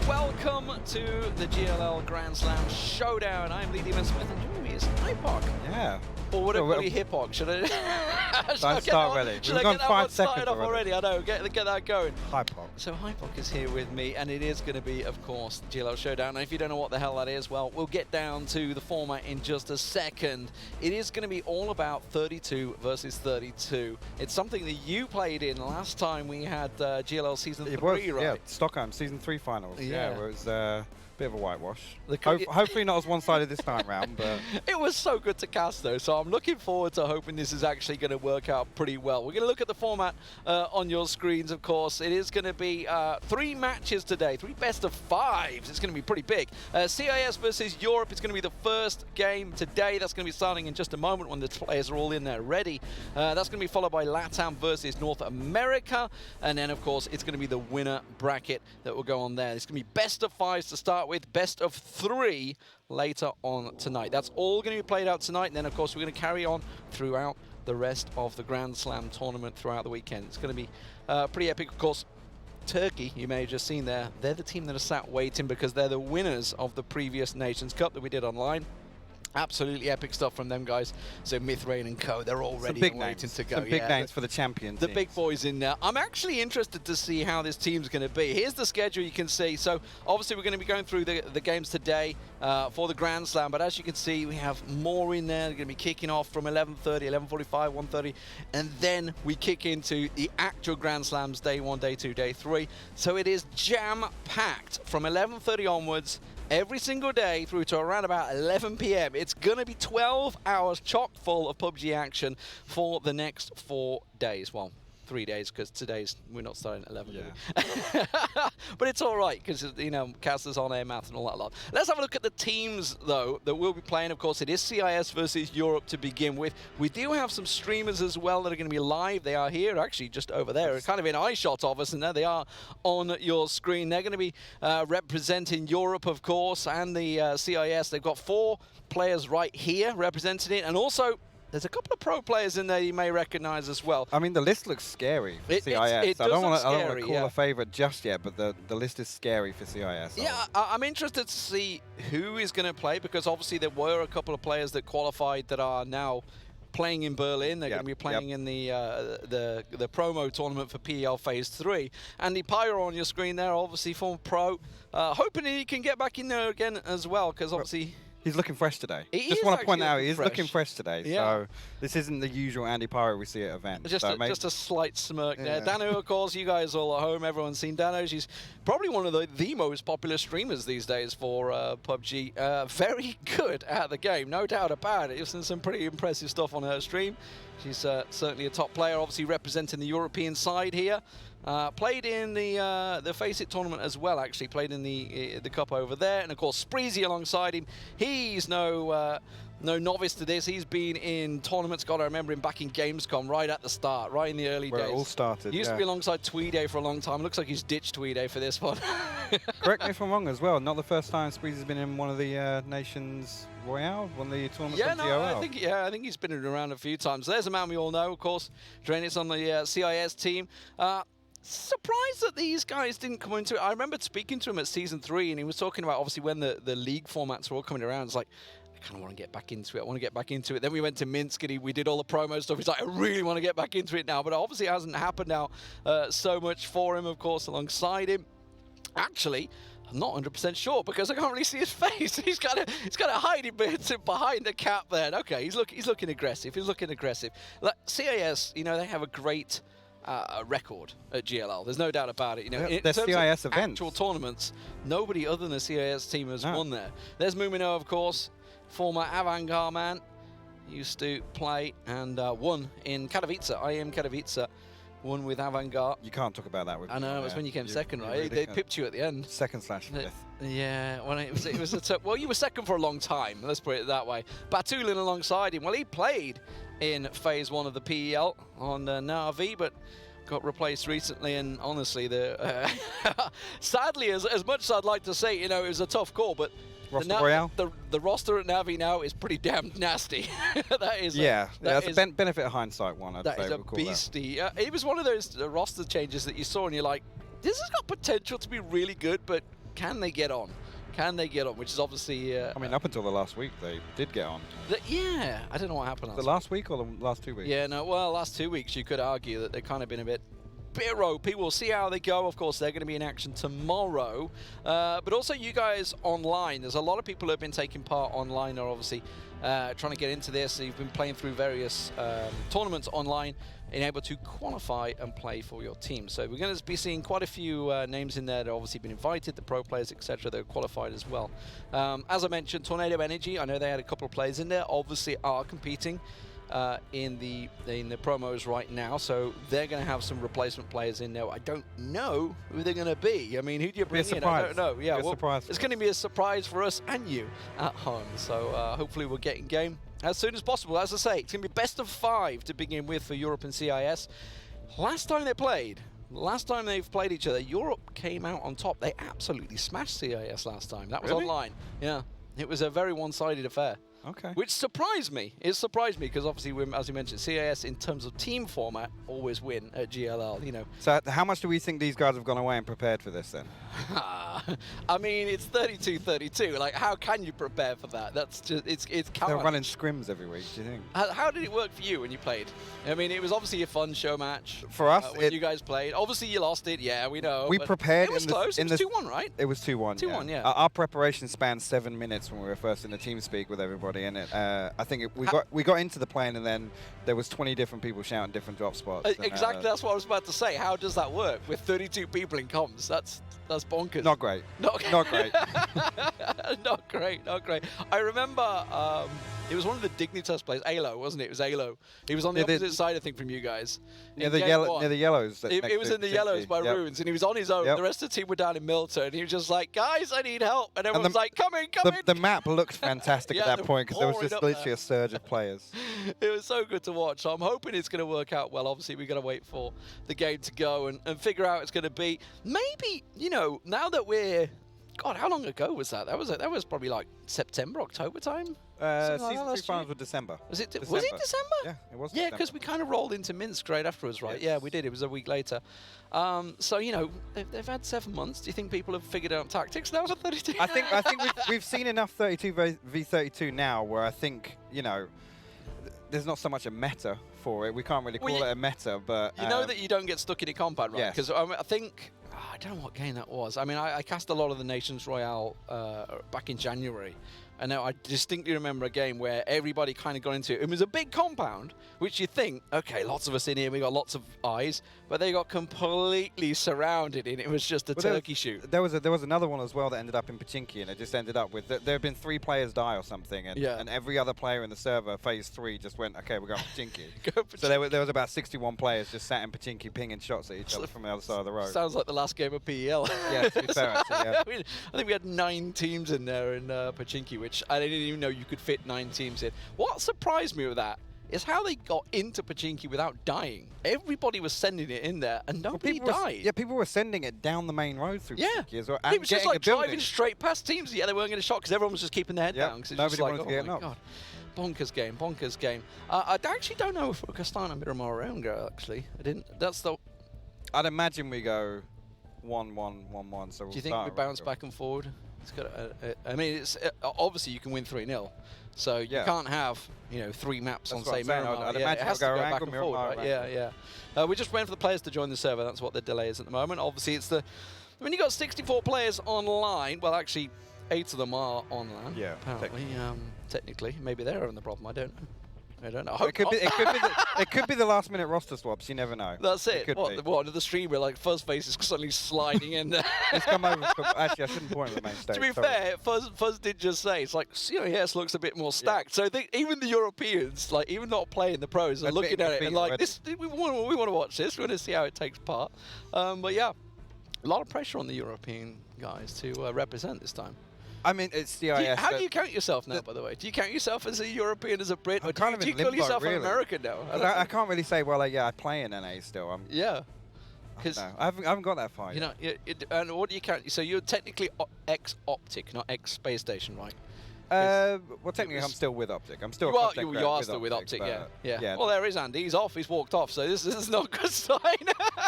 welcome to the GLL Grand Slam Showdown. I'm LATAM Smith, and joining me is Hypoc. Yeah. Or would it be Hipoc? Should I? Don't start already. Should We've I gone get that 5 one seconds started off already? I know. Get that going. Hypoc. So Hypoc is here with me, and it is going to be, of course, the GLL Showdown. And if you don't know what the hell that is, well, we'll get down to the format in just a second. It is going to be all about 32 versus 32. It's something that you played in last time we had GLL Season 3, right? Yeah, Stockholm Season 3 finals. Yeah, it was a bit of a whitewash. Hopefully not as one-sided this time round, but... It was so good to cast, though, so I'm looking forward to hoping this is actually going to work out pretty well. We're going to look at the format on your screens, of course. It is going to be 3 matches today, 3 best-of-5s. It's going to be pretty big. CIS versus Europe is going to be the first game today. That's going to be starting in just a moment when the players are all in there ready. That's going to be followed by LATAM versus North America. And then, of course, it's going to be the winner bracket that will go on there. It's going to be best-of-5s to start with, best-of-3 later on tonight. That's all going to be played out tonight, and then of course we're going to carry on throughout the rest of the Grand Slam tournament throughout the weekend. It's going to be pretty epic. Of course, Turkey, you may have just seen there, they're the team that are sat waiting because they're the winners of the previous Nations Cup that we did online. Absolutely epic stuff from them guys. So Mythrain and co, they're all ready and waiting to go. Some big names for the champion The big boys in there. I'm actually interested to see how this team's going to be. Here's the schedule you can see. So obviously we're going to be going through the games today for the Grand Slam. But as you can see, we have more in there. They're going to be kicking off from 11:30, 11:45, 1:30. And then we kick into the actual Grand Slams, day 1, day 2, day 3. So it is jam-packed from 11:30 onwards. Every single day through to around about 11 PM. It's going to be 12 hours chock full of PUBG action for the next 4 days. Well, 3 days, because today's we're not starting at 11. Yeah. But it's all right because, you know, casters on air math and all that lot. Let's have a look at the teams though that we'll be playing. Of course, it is CIS versus Europe to begin with. We do have some streamers as well that are going to be live. They are here, actually, just over there, kind of in eye shot of us, and there they are on your screen. They're going to be representing Europe, of course, and the CIS. They've got 4 players right here representing it, and also there's a couple of pro players in there you may recognize as well. I mean, the list looks scary for CIS. I don't want to call a favorite just yet, but the list is scary for CIS. Yeah, I'm interested to see who is going to play, because obviously there were a couple of players that qualified that are now playing in Berlin. They're going to be playing in the promo tournament for PEL Phase 3. Andy Pyro on your screen there, obviously former pro. Hoping he can get back in there again as well, because obviously... He's looking fresh today. Just want to point out, he is looking fresh today. Yeah. So this isn't the usual Andy Pyro we see at events. Just a slight smirk there. Dano, of course, you guys all at home. Everyone's seen Dano. She's probably one of the most popular streamers these days for PUBG. Very good at the game, no doubt about it. You've seen some pretty impressive stuff on her stream. She's certainly a top player, obviously representing the European side here. Played in the Face It tournament as well, actually. Played in the cup over there. And, of course, Spreezy alongside him. He's no novice to this. He's been in tournaments. God, I remember him back in Gamescom right at the start, right in the early days. Where it all started, He used to be alongside Tweeday for a long time. Looks like he's ditched Tweeday for this one. Correct me if I'm wrong as well. Not the first time Spreezy's been in one of the Nations Royale, one of the tournaments on GLL. I think he's been around a few times. There's a man we all know, of course. Drainitz on the CIS team. Surprised that these guys didn't come into it. I remember speaking to him at Season 3, and he was talking about, obviously, when the league formats were all coming around. It's like, I kind of want to get back into it. I want to get back into it. Then we went to Minsk, and we did all the promo stuff. He's like, I really want to get back into it now. But obviously it hasn't happened now so much for him, of course, alongside him. Actually, I'm not 100% sure because I can't really see his face. He's got a hiding bit behind the cap there. Okay, he's looking aggressive. He's looking aggressive. Like, CIS, you know, they have a great record at GLL. There's no doubt about it. You know, in the terms CIS of events, actual tournaments, nobody other than the CIS team has won there. There's Mumino, of course, former Avangar man, used to play and won in Katowice. I am Katowice. Won with Avangar. You can't talk about that with I know, it's when you came second, right? They pipped you at the end. Second/5th. Yeah, well, it was a well, you were second for a long time, let's put it that way. Batulin alongside him. Well, he played in Phase 1 of the PEL on Na'Vi, but got replaced recently, and honestly, sadly, as much as I'd like to say, you know, it was a tough call, but the roster at Na'Vi now is pretty damn nasty. That is that's a benefit of hindsight one. That is a beastie. It was one of those roster changes that you saw and you're like, this has got potential to be really good, but can they get on? Can they get on? Which is obviously... I mean, up until the last week, they did get on. Yeah, I don't know what happened The last week or the last 2 weeks? Yeah, no, well, last 2 weeks, you could argue that they've kind of been a bit ropey. We'll see how they go. Of course, they're going to be in action tomorrow. But also, you guys online, there's a lot of people who have been taking part online are obviously trying to get into this. So you've been playing through various tournaments online and able to qualify and play for your team. So we're going to be seeing quite a few names in there that have obviously been invited, the pro players, etc. They're qualified as well. As I mentioned, Tornado Energy, I know they had a couple of players in there, obviously are competing in the promos right now, so they're going to have some replacement players in there. I don't know who they're going to be. I mean, who do you bring in? I don't know. Yeah, well, it's going to be a surprise for us and you at home. So hopefully we'll get in game as soon as possible. As I say, it's going to be best of 5 to begin with for Europe and CIS. Last time they've played each other, Europe came out on top. They absolutely smashed CIS last time. That was online. Yeah, it was a very one-sided affair. Okay. Which surprised me. It surprised me because obviously, as you mentioned, CIS in terms of team format always win at GLL. You know. So how much do we think these guys have gone away and prepared for this then? I mean, it's 32-32. Like, how can you prepare for that? That's just it's They're running scrims every week. Do you think? How did it work for you when you played? I mean, it was obviously a fun show match. For us, when you guys played. Obviously, you lost it. Yeah, we know. We prepared. It was close. It was 2-1, right? It was 2-1. 2-1. Yeah. Our preparation spanned 7 minutes when we were first in the team speak with everybody, and I think we got into the plane, and then there was 20 different people shouting different drop spots. Exactly. That's what I was about to say. How does that work with 32 people in comms? That's bonkers. Not great. Not great. Not great. Not great. I remember it was one of the Dignitas players, Alo, wasn't it? It was Alo. He was on the opposite side, I think, from you guys. Near the yellows. It was in the yellows by Runes, and he was on his own. The rest of the team were down in Milton, and he was just like, guys, I need help. And everyone's like, come in. The map looked fantastic at that point because there was just literally a surge of players. It was so good to watch. So I'm hoping it's going to work out well. Obviously, we've got to wait for the game to go and figure out it's going to be. Maybe, you know, now that we're... God, how long ago was that? That was probably like September, October time? Season 3 finals were December. Was it December? Yeah, it was Yeah, because we kind of rolled into Minsk right afterwards, right? Yes. Yeah, we did. It was a week later. So, you know, they've had 7 months. Do you think people have figured out tactics now for 32? I think we've seen enough 32 v 32 now where I think, you know, there's not so much a meta for it. We can't really call it a meta, but... You know that you don't get stuck in a compound, right? Because I think... I don't know what game that was. I mean, I cast a lot of the Nations Royale back in January. And now I distinctly remember a game where everybody kind of got into it. It was a big compound, which you think, okay, lots of us in here, we got lots of eyes, but they got completely surrounded, and it was just a turkey shoot. There was another one as well that ended up in Pachinki, and it just ended up with there have been 3 players die or something, and every other player in the server, phase 3, just went, okay, we're going Pachinki. So there was about 61 players just sat in Pachinki pinging shots at each other from the other side of the road. Sounds like the last game of PEL. Yeah, to be fair, actually, yeah. I mean, I think we had 9 teams in there in Pachinki, which I didn't even know you could fit 9 teams in. What surprised me with that is how they got into Pachinki without dying. Everybody was sending it in there, and nobody died. Yeah, people were sending it down the main road through Pachinki as well. And it was just like driving straight past teams. Yeah, they weren't going to shot because everyone was just keeping their head down. Nobody wanted to get up. Bonkers game, bonkers game. I actually don't know if Castana Miramar around go, actually. I didn't. That's the... I'd imagine we go 1-1, 1-1. So do you think we bounce back and forward? It's got I mean, it's obviously you can win 3-0, so you can't have 3 maps on same Miramar. I'd imagine it has to go back and forward, right? Yeah. We're just waiting for the players to join the server. That's what the delay is at the moment. Obviously, it's when you got 64 players online. Well, actually, 8 of them are online. Yeah, apparently. Technically, maybe they're having the problem. I don't know. It could be the last minute roster swaps. You never know. That's it. What the streamer like Fuzzface is suddenly sliding in there. He's come over. Actually, I shouldn't point at the main stage. To be fair, Fuzz did just say it's like CIS looks a bit more stacked. So I think even the Europeans, like even not playing the pros, are looking at it and like this. We want to watch this. We want to see how it takes part. But yeah, a lot of pressure on the European guys to represent this time. I mean, it's CIS. How do you count yourself now, by the way? Do you count yourself as a European, as a Brit, or do you call yourself an American now? I can't really say, well, I play in NA still. I haven't got that far yet. And what do you count? So you're technically ex-Optic, not ex-Space Station, right? Well, technically, I'm still with Optic. I'm still. You are still with Optic, yeah. Well, there is Andy. He's off. He's walked off. So this is not a good sign.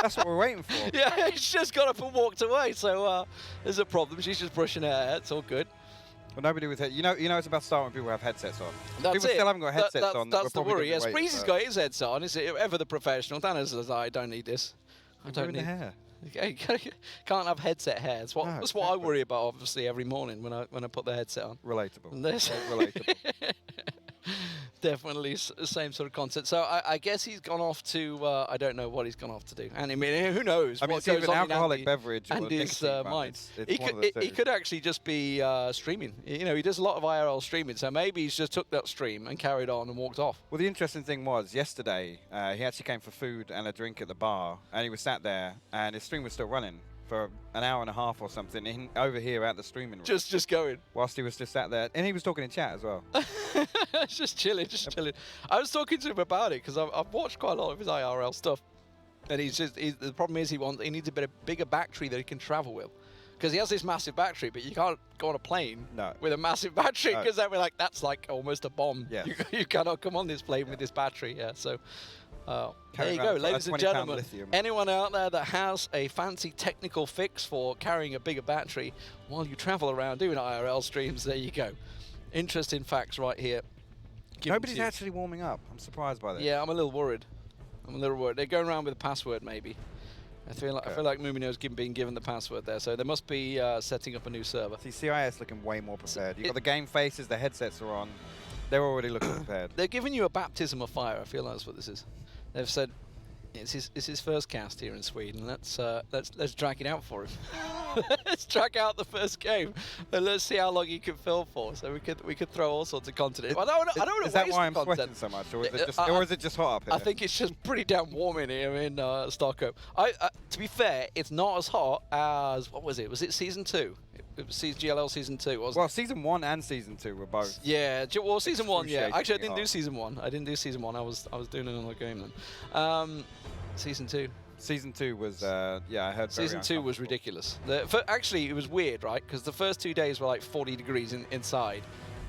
That's what we're waiting for. Yeah, he's just got up and walked away. So there's a problem. She's just brushing her hair. It's all good. Well, nobody with you know, it's about to start when people have headsets on. That's people still haven't got headsets on. That's the worry. Yes, Breezy's got his headset on. Is it ever the professional? Dan says, I don't need this. I don't need the hair. Okay, can't have headset hair. That's what I worry about, obviously, every morning when I put the headset on. Relatable. Relatable. Definitely the same sort of concept. So I guess he's gone off to, I don't know what he's gone off to do. And I mean, who knows? I mean, it's either an alcoholic beverage or his mind. He could actually just be streaming. You know, he does a lot of IRL streaming, so maybe he's just took that stream and carried on and walked off. Well, the interesting thing was, yesterday, he actually came for food and a drink at the bar, and he was sat there, and his stream was still running for an hour and a half or something over here at the streaming room. Just going. Whilst he was just sat there. And he was talking in chat as well. just chilling. I was talking to him about it because I've watched quite a lot of his IRL stuff. And the problem is he needs a bigger battery that he can travel with. Because he has this massive battery, but you can't go on a plane with a massive battery because they'll be like, that's like almost a bomb. Yes. You cannot come on this plane with this battery. Yeah, so... there you go, ladies and gentlemen. Anyone out there that has a fancy technical fix for carrying a bigger battery while you travel around doing IRL streams, there you go. Interesting facts right here. Nobody's actually warming up. I'm surprised by this. Yeah, I'm a little worried. They're going around with a password, maybe. I feel like Mumino's being given the password there, so they must be setting up a new server. See, CIS looking way more prepared. You've got the game faces, the headsets are on. They're already looking prepared. They're giving you a baptism of fire. I feel that's what this is. They've said it's his first cast here in Sweden. Let's drag it out for him. Let's drag out the first game and let's see how long he can film for. So we could throw all sorts of content in. I don't want to waste Is that why I'm content. sweating so much, or is it just hot up here? I think it's just pretty damn warm in here in Stockholm. To be fair, it's not as hot as what was it? Was it season 2? It was GLL season 2, wasn't it? Well, season 1 and season 2 were both. Yeah, well, season 1, yeah. Actually, I didn't do season 1. I was doing another game then. Season 2. Season 2 was, I heard. Season 2 was ridiculous. Actually, it was weird, right? Because the first 2 days were like 40 degrees inside.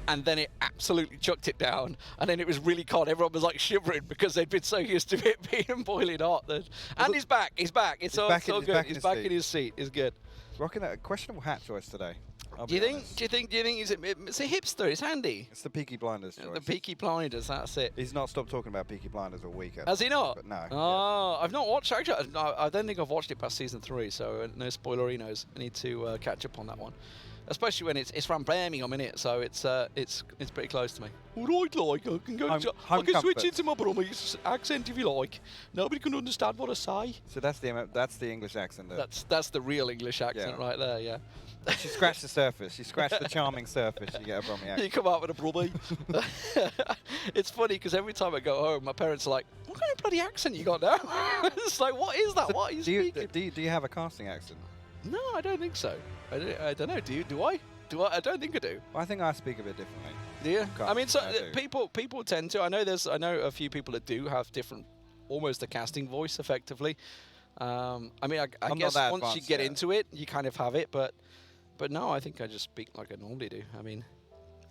And then it absolutely chucked it down. And then it was really cold. Everyone was like shivering because they'd been so used to it being boiling hot. And he's back. He's back. It's all good. He's back in his seat. It's good. Rocking a questionable hat choice today. Do you think it's a hipster? It's handy. It's the Peaky Blinders choice. The Peaky Blinders, that's it. He's not stopped talking about Peaky Blinders all week. Has he not? But no. Oh, I've not watched. Actually, I don't think I've watched it past season 3, so no spoilerinos. I need to catch up on that one. Especially when it's from Birmingham, innit? So it's pretty close to me. All right, like I can go. I can switch into my Brummies accent if you like. Nobody can understand what I say. So that's the English accent. There. That's the real English accent right there. Yeah. She scratched the surface. She scratched the charming surface. You get a Brummie accent. You come out with a Brummie. It's funny because every time I go home, my parents are like, "What kind of bloody accent you got now?" It's like, what is that? So what are you speaking? Do you have a casting accent? No, I don't think so. I don't know. Do I? I don't think I do. Well, I think I speak a bit differently. Do you? I mean, so people tend to. I know a few people that do have different, almost a casting voice, effectively. I mean, I guess once you get into it, you kind of have it, but no, I think I just speak like I normally do. I mean,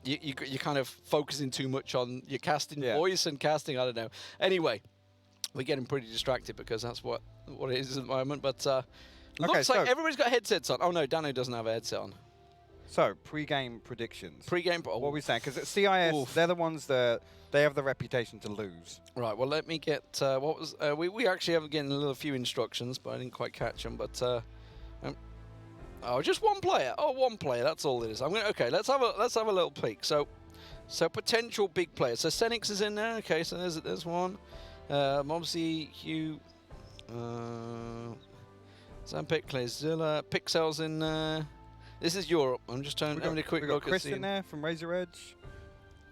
you kind of focusing too much on your casting voice and casting. I don't know. Anyway, we're getting pretty distracted because that's what it is at the moment. But looks like everybody's got headsets on. Oh no, Dano doesn't have a headset on. So pre-game predictions. Pre-game. What are we saying? Because at CIS, they're the ones that they have the reputation to lose. Right. Well, let me get what was we actually have getting a few instructions, but I didn't quite catch them. But just one player. Oh, one player. That's all it is. Okay. Let's have a little peek. So potential big players. So Senix is in there. Okay. So there's one. Obviously Hugh. Zampik, Clayzilla, Pixel's in there. This is Europe. I'm just having a quick look at Chris in there from Razor Edge.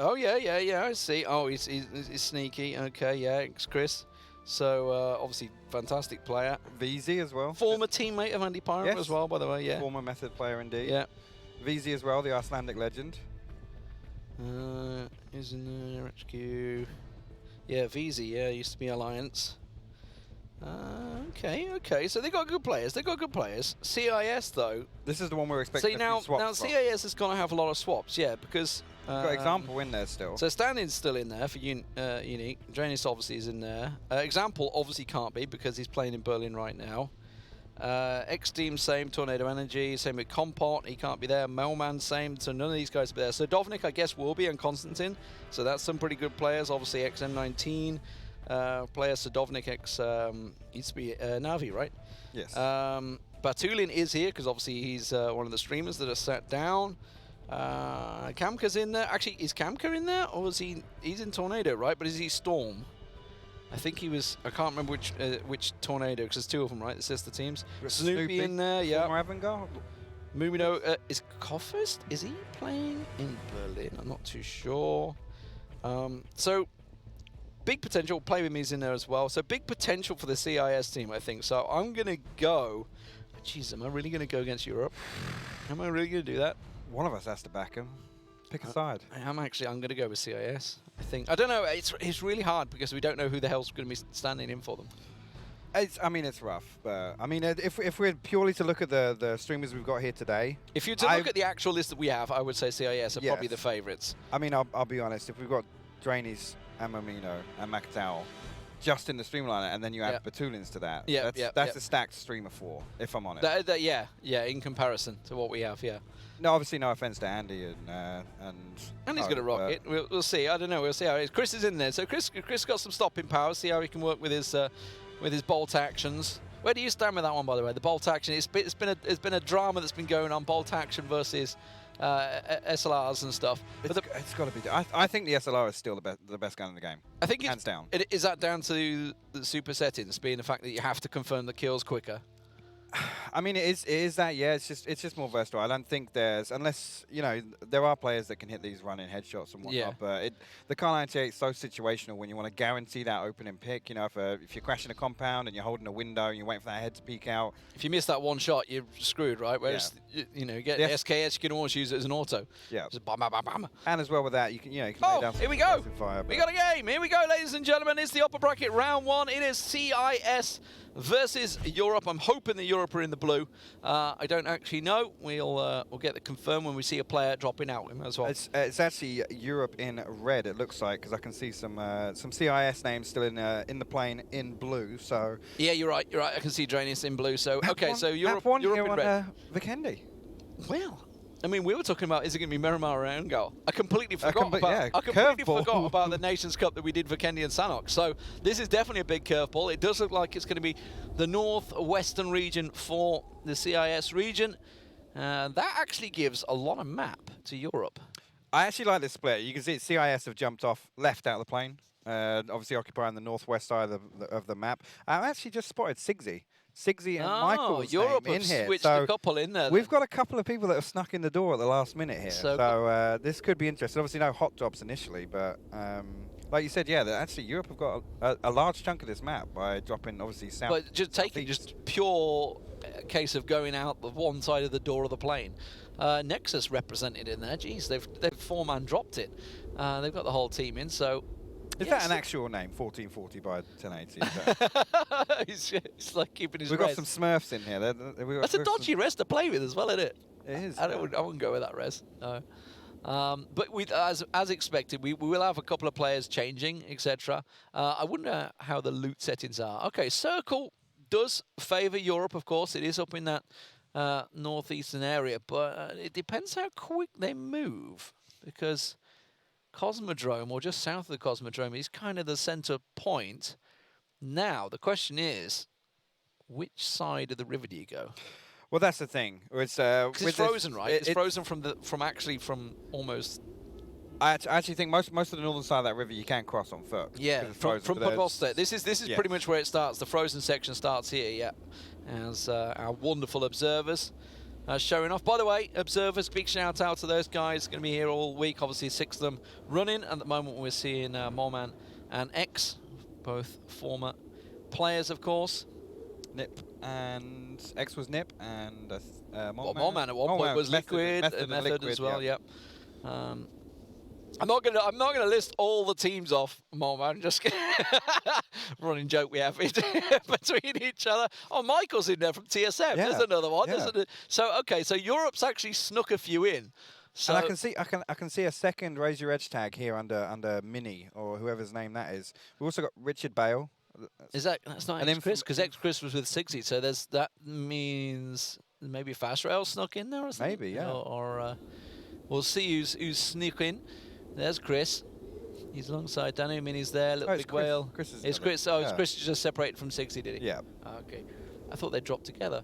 Oh yeah, I see. Oh, he's sneaky. Okay, yeah, it's Chris. So obviously fantastic player. VZ as well. Former teammate of Andy Pyro as well, by the way. Yeah. Former Method player indeed. Yeah. VZ as well, the Icelandic legend. He's in there. HQ. Yeah, VZ. Yeah, used to be Alliance. Okay. So they got good players. CIS though. This is the one we're expecting. See now CIS is going to have a lot of swaps. Yeah, because Got Example in there still. So Standing's still in there for Unique. Dranis obviously is in there. Example obviously can't be because he's playing in Berlin right now. X-Team, same. Tornado Energy, same with Compot. He can't be there. Melman, same. So none of these guys will be there. So Dovnik, I guess, will be, and Konstantin. So that's some pretty good players. Obviously, XM19 player. So Dovnik X used to be Navi, right? Yes. Batulin is here because obviously he's one of the streamers that are sat down. Kamka's in there. Actually, is Kamka in there, or was he? He's in Tornado, right? But is he Storm? I think he was. I can't remember which Tornado, because there's two of them, right? The sister teams. Snoopy in there, yeah. Mumino is Koffest. Is he playing in Berlin? I'm not too sure. So big potential. Play with me's in there as well. So big potential for the CIS team, I think. So I'm gonna go. Jeez, am I really gonna go against Europe? Am I really gonna do that? One of us has to back him. Pick a side. I'm going to go with CIS. I don't know. It's really hard because we don't know who the hell's going to be standing in for them. I mean, it's rough, but I mean, if we're purely to look at the streamers we've got here today, if you're to look at the actual list that we have, I would say CIS are probably the favourites. I mean, I'll be honest. If we've got Dranis, Amamino, and Mactao just in the streamliner, and then you add Batulins to that, that's a stacked stream of 4, if I'm honest. Yeah, in comparison to what we have, yeah. No, obviously, no offense to Andy and he's going to rock it. We'll see. I don't know. We'll see how it is. Chris is in there, so Chris got some stopping power. See how he can work with his bolt actions. Where do you stand with that one, by the way? The bolt action. It's been a drama that's been going on. Bolt action versus SLRs and stuff. It's got to be. I think the SLR is still the best gun in the game. I think hands down. Is that down to the super settings being the fact that you have to confirm the kills quicker? I mean, it is that, yeah. It's just more versatile. I don't think there's, unless, you know, there are players that can hit these running headshots and whatnot, but the Kar 98 is so situational when you want to guarantee that opening pick. You know, if you're crashing a compound and you're holding a window and you're waiting for that head to peek out. If you miss that one shot, you're screwed, right? Whereas, you know, you get the SKS, you can always use it as an auto. Yeah. Just bam, bam, bam, bam. And as well with that, you can lay down. Here we go. We got a game. Here we go, ladies and gentlemen. It's the upper bracket round 1. It is CIS versus Europe. I'm hoping that Europe are in the blue. I don't actually know. We'll get the confirm when we see a player dropping out as well. It's actually Europe in red. It looks like, because I can see some CIS names still in the plane in blue. So yeah, you're right. You're right. I can see Dranis in blue. So okay, so Europe in red. Vikendi. Well, I mean, we were talking about, is it going to be Miramar or Angol? I completely forgot about the Nations Cup that we did for Kendi and Sanok. So this is definitely a big curveball. It does look like it's going to be the northwestern region for the CIS region. That actually gives a lot of map to Europe. I actually like this split. You can see CIS have jumped off left out of the plane, obviously occupying the northwest side of the map. I actually just spotted Sigsy and Michael's Europe in here. Switched a couple in there. We've got a couple of people that have snuck in the door at the last minute here. So this could be interesting. Obviously, no hot drops initially, but like you said, yeah, actually Europe have got a large chunk of this map by dropping, obviously, south. But just taking just pure case of going out the one side of the door of the plane. Nexus represented in there. Jeez, they've 4-man dropped it. They've got the whole team in, so... Is that an actual name, 1440 by 1080? It's like keeping his We've got some Smurfs in here. That's a dodgy res to play with as well, isn't it? It is. I wouldn't go with that res, no. But as expected, we will have a couple of players changing, etc. I wonder how the loot settings are. Okay, Circle does favour Europe, of course. It is up in that northeastern area, but it depends how quick they move, because Cosmodrome, or just south of the Cosmodrome, is kind of the centre point. Now, the question is, which side of the river do you go? Well, that's the thing. It's frozen, right? It's frozen from almost... I actually think most of the northern side of that river you can cross on foot. Yeah, from Podvoste. This is pretty much where it starts. The frozen section starts here, yeah. As our wonderful observers showing off. By the way, observers, big shout out to those guys. Going to be here all week. Obviously, 6 of them running. At the moment, we're seeing Morman and X, both former players, of course. Nip and X was Nip, and Morman at one point was Liquid, Method as well. Yep. I'm not gonna list all the teams off, Morman. Just running joke we have between each other. Oh, Michael's in there from TSM. Yeah. There's another one. Yeah. So okay, so Europe's actually snuck a few in. So and I can see a second Raise Your Edge tag here under Mini or whoever's name that is. We've also got Richard Bale. That's not X-Chris, because X-Chris was with 60, so that means maybe Fast Rail snuck in there or something. Maybe, yeah. Or we'll see who's sneaking. There's Chris. He's alongside Danny. Mini's there. Little Big Whale. It's Chris. Oh, it's Chris just separated from 60, did he? Yeah. Okay. I thought they dropped together.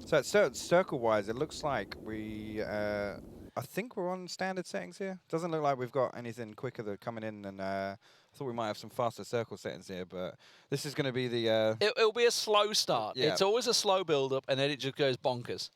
So circle-wise, it looks like we. I think we're on standard settings here. Doesn't look like we've got anything quicker that coming in, and I thought we might have some faster circle settings here. But this is going to be the. It'll be a slow start. Yeah. It's always a slow build-up, and then it just goes bonkers.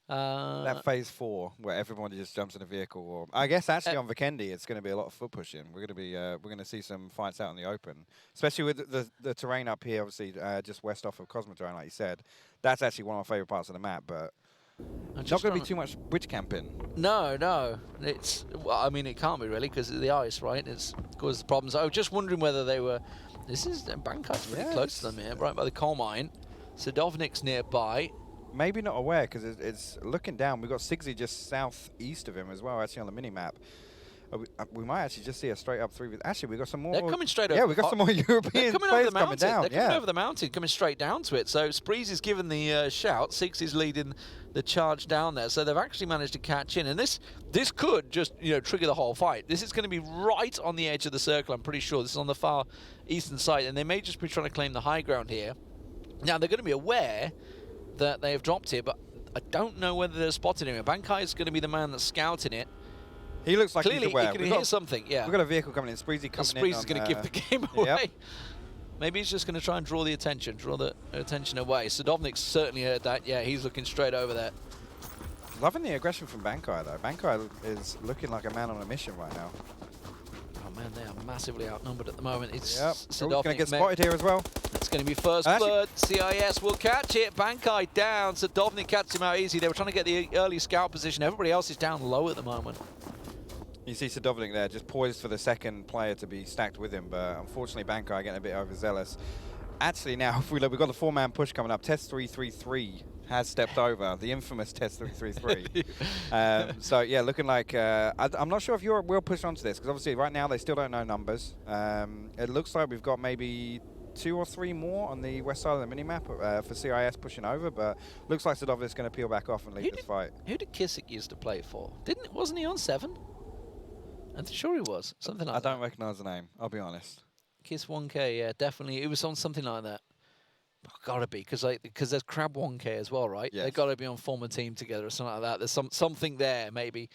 That phase 4 where everyone just jumps in a vehicle, or I guess actually on Vikendi it's going to be a lot of foot pushing. We're going to see some fights out in the open, especially with the terrain up here, obviously just west off of Cosmodrome, like you said. That's actually one of my favorite parts of the map, but not going to be too much bridge camping. No, it's I mean it can't be really because of the ice, right? It's caused problems. I was just wondering whether they were. This is Bankai's pretty close to them here, right by the coal mine. Sadovnik's nearby. Maybe not aware because it's looking down. We've got Sigsy just southeast of him as well, actually on the mini map. We might actually just see a straight up 3. Actually, we got some more. They're coming straight over. Yeah, we got some more European players coming down. They're coming over the mountain, coming straight down to it. So Spreezy's given the shout. Sigsy's leading the charge down there. So they've actually managed to catch in, and this could just trigger the whole fight. This is going to be right on the edge of the circle. I'm pretty sure this is on the far eastern side, and they may just be trying to claim the high ground here. Now they're going to be aware that they have dropped here, but I don't know whether they're spotted him. Bankai is going to be the man that's scouting it. He looks like clearly he's aware. He can hear something. Yeah, we've got a vehicle coming in. Spreezy coming in. Spreezy's going to give the game away. Yep. Maybe he's just going to try and draw the attention away. Sadovnik's certainly heard that. Yeah, he's looking straight over there. Loving the aggression from Bankai though. Bankai is looking like a man on a mission right now. Oh man, they are massively outnumbered at the moment. It's Sadovnik going to get spotted here as well. It's going to be first blood. CIS will catch it. Bankai down. Sadovnik catches him out easy. They were trying to get the early scout position. Everybody else is down low at the moment. You see Sadovnik there, just poised for the second player to be stacked with him, but unfortunately Bankai getting a bit overzealous. Actually now, if we look, we've got the 4-man push coming up. Test 333 has stepped over, the infamous Test 333. So yeah, looking like, I'm not sure if Europe will push onto this, because obviously right now they still don't know numbers. It looks like we've got maybe 2 or 3 more on the west side of the minimap for CIS pushing over, but looks like Sadovnik's going to peel back off and leave this fight. Who did Kissick used to play for? Wasn't he on 7? I'm sure he was. Something like that. I don't recognise the name, I'll be honest. Kiss 1K, yeah, definitely. It was on something like that. Gotta be, because there's Crab 1K as well, right? Yes. They've got to be on former team together or something like that. There's something there, maybe,